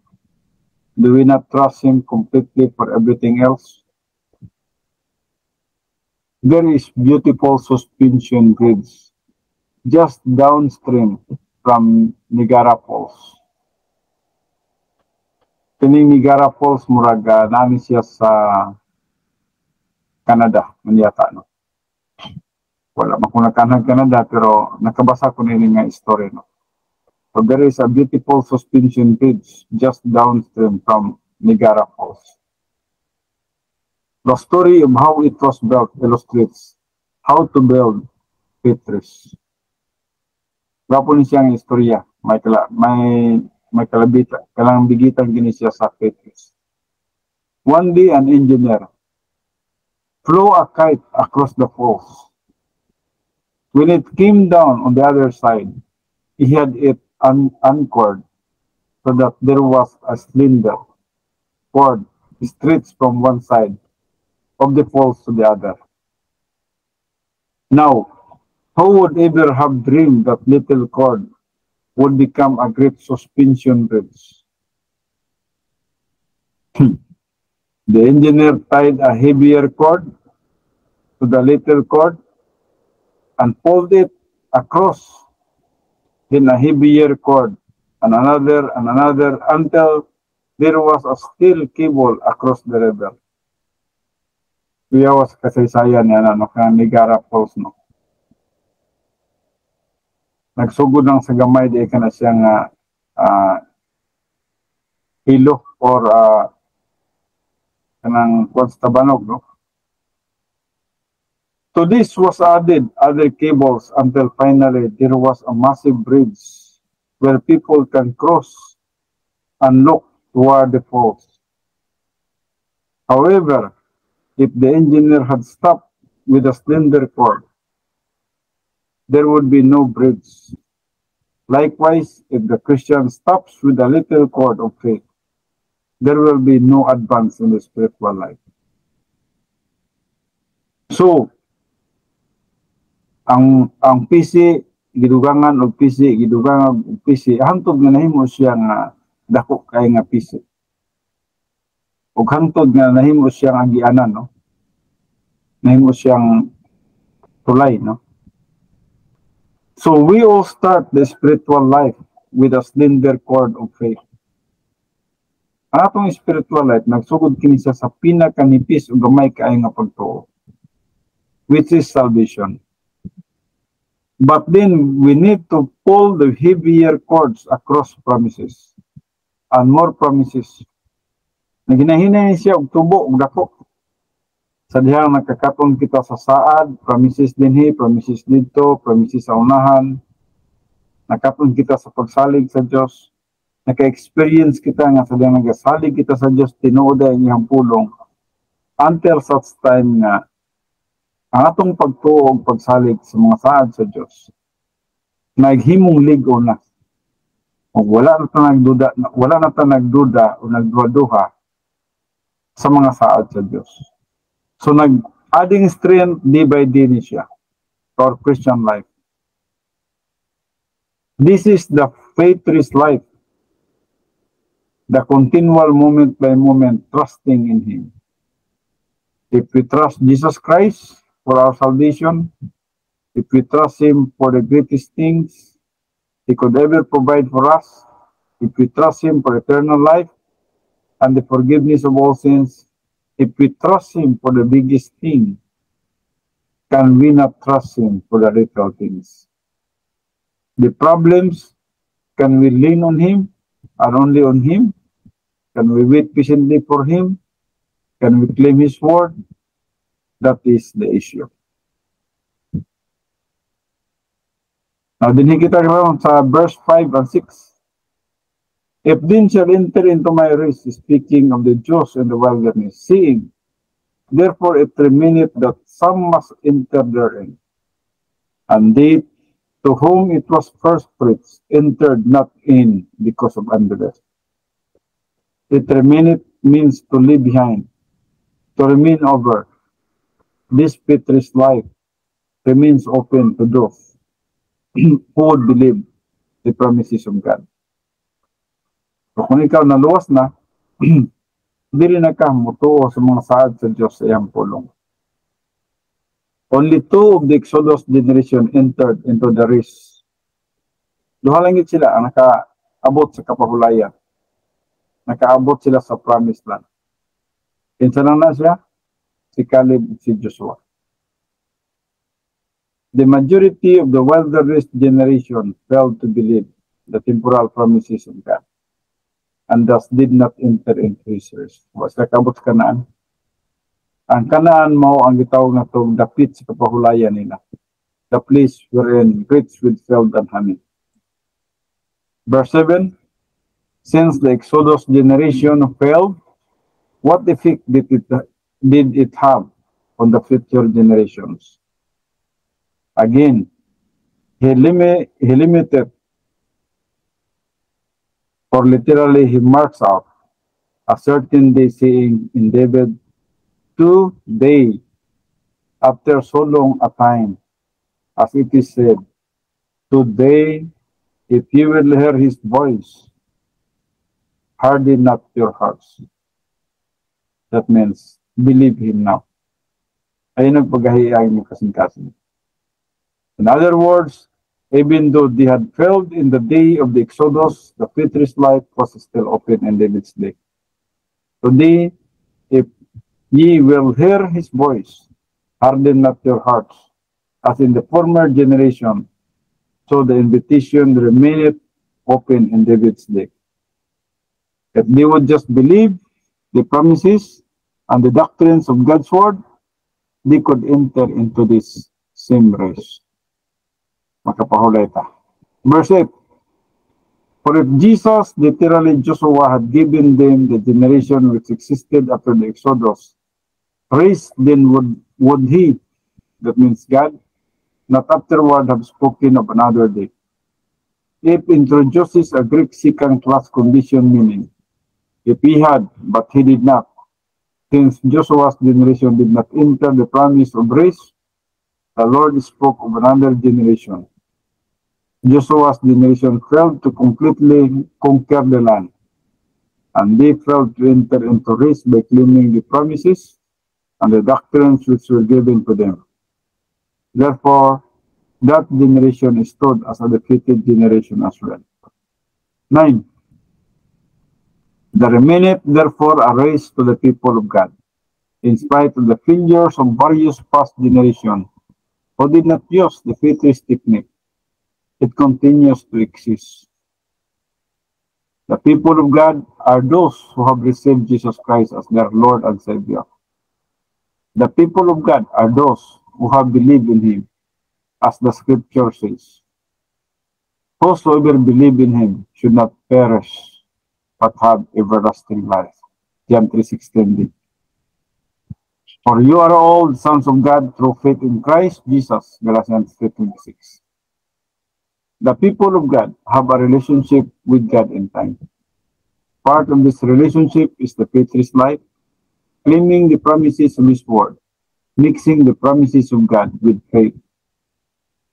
[SPEAKER 1] do we not trust Him completely for everything else? There is beautiful suspension bridge just downstream from Niagara Falls. Kining Niagara Falls murag nani siya sa Canada, manyata, no? Wala man ko nakanang Canada pero nakabasa ko nini nga story, no? So there is a beautiful suspension bridge just downstream from Niagara Falls. The story of how it was built illustrates how to build Petrus. Gapo ni siyang istorya, may kalabita, kalang bigitan gini siya sa Petrus. One day, an engineer flew a kite across the falls. When it came down on the other side, he had it anchored so that there was a slender cord stretched from one side of the falls to the other. Now, who would ever have dreamed that little cord would become a great suspension bridge? The engineer tied a heavier cord to the little cord and pulled it across, then a heavier cord, and another, until there was a steel cable across the river. Kuya was kasaysayan niya na Niagara Falls, no? Nagsugod ng sa gamay, di ka na siyang hilo or kanang konstabanog, no? To this was added other cables until finally there was a massive bridge where people can cross and look toward the falls. However, if the engineer had stopped with a slender cord, there would be no bridge. Likewise, if the Christian stops with a little cord of faith, there will be no advance in the spiritual life. So, ang PC, gidugangan og PC, hantod nga nahimo siya nga dako kay nga PC. Ug hantod nga nahimo siyang agianan, no? Nahimo siyang tulay, no? So we all start the spiritual life with a slender cord of faith. Ang atong spiritual life, nagsugod kini siya sa pinakanipis o gamay kaayo nga pagtuo, which is salvation. But then we need to pull the heavier cords across promises and more promises. Naginahinay siya og tubo og dako. Sa dihang nakakatong kita sa saad, promises dinhi, promises dito, promises sa unahan. Nakatong kita sa pagsalig sa Dios. Naka-experience kita nga sa dihang nagasalig kita sa Dios, tinuod ang iyang pulong. Until such time nga ang atong pagtuo og pagsalig sa mga saad sa Dios naghimong ligo na. Ug wala na ta nagduda o nagduha sa mga saad sa Dios. So nag-adding strength day by day ni siya for Christian life. This is the faith-rich life, the continual moment by moment trusting in Him. If we trust Jesus Christ for our salvation, if we trust Him for the greatest things He could ever provide for us, if we trust Him for eternal life and the forgiveness of all sins, if we trust Him for the biggest thing, can we not trust Him for the little things? The problems, can we lean on Him and only on Him? Can we wait patiently for Him? Can we claim His word? That is the issue. Now, dinhi kita karon sa verse 5 and 6. If then shall enter into my rest, speaking of the Jews in the wilderness, seeing, therefore it remaineth that some must enter therein. And they to whom it was first preached entered not in because of unbelief. It remaineth means to leave behind, to remain over. This Petrus life remains open to those who would believe the promises of God. So kung ikaw naluwas na, dili na ka mutuo sa mga saad sa Diyos sa iyang pulong. Only two of the Exodus generation entered into the rest. Duha lang sila ang nakaabot sa kapahulayan. Nakaabot sila sa promised land. Kinsa na siya? Si Caleb at si Joshua. The majority of the wilderness generation failed to believe the temporal promises of God. and thus did not enter into his rest. Was kakabot Kanaan. Ang Kanaan mao ang gitawag nga tong dapit sa kapahulayan nila. The place wherein rich with field and honey. Verse 7, since the Exodus generation failed, what effect did it have on the future generations? Again, he limited, or literally he marks out a certain day, saying in David, today, after so long a time, as it is said, today, if you will hear his voice, harden not your hearts. That means, believe him now. Ayun ang paghahiyay ng kasing-kasing. In other words, even though they had failed in the day of the Exodus, the Petrus life was still open in David's day. Today, if ye will hear his voice, harden not your hearts, as in the former generation, so the invitation remained open in David's day. If they would just believe the promises and the doctrines of God's word, they could enter into this same race. Makapahulay ta. Verse 8, for if Jesus, literally Joshua, had given them the generation which existed after the Exodus, race, then would he, that means God, not afterward have spoken of another day. It introduces a Greek second class condition, meaning, if he had, but he did not, since Joshua's generation did not enter the promise of race, the Lord spoke of another generation. Joshua's generation failed to completely conquer the land, and they failed to enter into race by claiming the promises and the doctrines which were given to them. Therefore, that generation stood as a defeated generation as well. 9. There remaineth therefore a race to the people of God, in spite of the failures of various past generations, who did not use the Petrus technique. It continues to exist. The people of God are those who have received Jesus Christ as their Lord and Savior. The people of God are those who have believed in him, as the scripture says. Whosoever believe in him should not perish, but have everlasting life. John 3:16. For you are all sons of God through faith in Christ Jesus. Galatians 3:26. The people of God have a relationship with God in time. Part of this relationship is the Petrus life, claiming the promises of his word, mixing the promises of God with faith,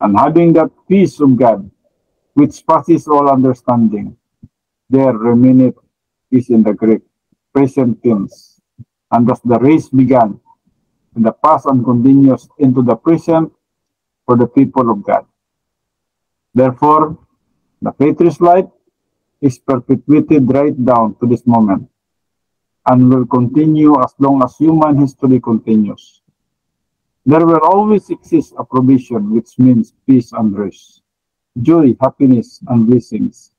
[SPEAKER 1] and having that peace of God which passes all understanding. There remaineth is in the Greek, present tense, and thus the race began in the past and continues into the present for the people of God. Therefore, the Petrus life is perpetuated right down to this moment and will continue as long as human history continues. There will always exist a provision, which means peace and rest, joy, happiness, and blessings,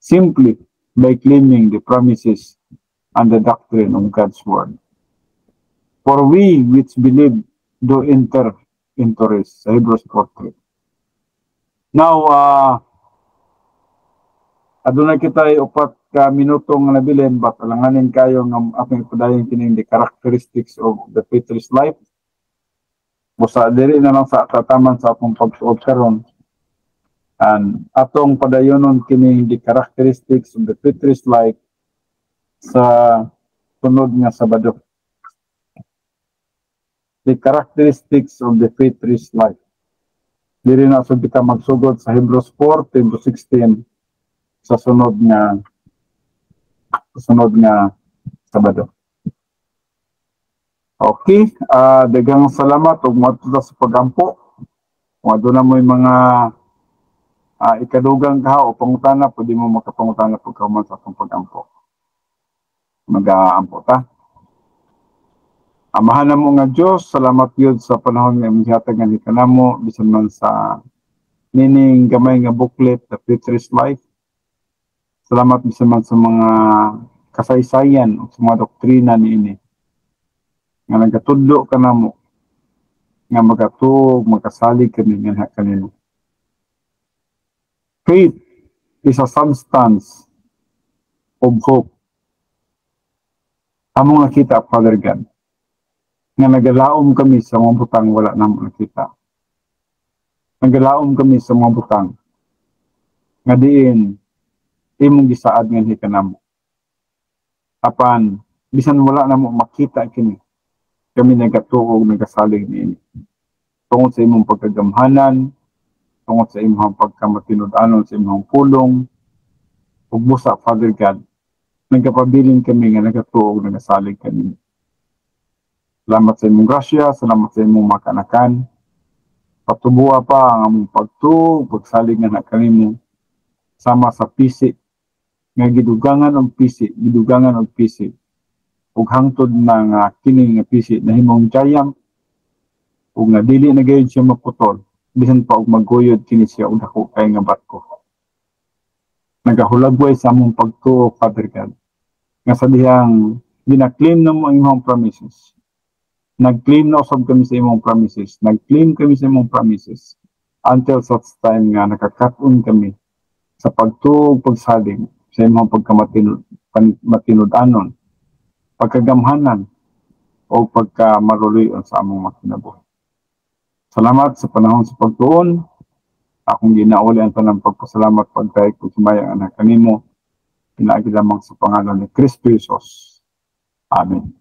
[SPEAKER 1] simply by claiming the promises and the doctrine of God's word. For we which believe do enter into rest. Hebrews 4:3. Now, adunay kita upat ka minutong nga nabilin, but alanganin kayo ng ating padayon kining the characteristics of the Petrus life. Busa diri na lang sa tataman sa atong pag-suot karon. And atong padayonon kining the characteristics of the Petrus life sa sunod nga Sabado. The characteristics of the Petrus life. Diri na so kita magsugod sa Hebrews 4:10-16 sa sunod nga Sabado. Okay, daghang salamat ug matuta sa pagampo. Kung aduna mo mga ikadugang ka o pangutana, pwede mo makapangutana pagkauman sa atong pagampo. Mag-aampo ta. Amahan na mo nga Diyos, salamat yun sa panahon nga maghatag nga ni kanamo, bisan man sa nining gamay nga booklet, The Petrus Life. Salamat sa mga kasaysayan o sa mga doktrina niini nga nagatudlo ka namo nga magatuog magkasalig kami nga kanino. Faith is a substance of hope. Among nakita, Father God, nga nagalaom kami sa mga butang wala namang nakita. Nagalaom kami sa mga butang nga diin imong gisaad nga hikanamo. Apan bisan wala namo makita kini, kami nagatuog nagasalig niini. Tungod sa imong pagkagamhanan, tungod sa imong pagkamatinud-anon sa imong pulong, ug busa, Father God, nagkapabilin kami nga nagatuog nagasalig kanimo. Salamat sa imong grasya, salamat sa imong makanakan. Patubuha pa ang among pagtuog, pagsalig nga kanimo sama sa pisi nga gidugangan og pisi ug hangtod na nga kini nga pisi nahimong giant ug nga dili na gayud siya maputol bisan pa og maguyod kini siya og dako kay nga barko. Nagahulagway sa among pagtuo, Father God, nga sa dihang gina-claim na mo ang imong promises. Nag-claim na usab kami sa imong promises. Nag-claim kami sa imong promises until such time nga nakakaton kami sa pagtuog, pagsalig sa imong pagkamatinud-anon, pagkagamhanan o pagkamaruloyon sa among makinabuhi. Salamat sa panahon sa pagtuon. Akong ginauli ang tanang pagpasalamat pagkay kung sumayang anak kanimo. Pinaagi lamang sa pangalan ni Kristo Jesus. Amen.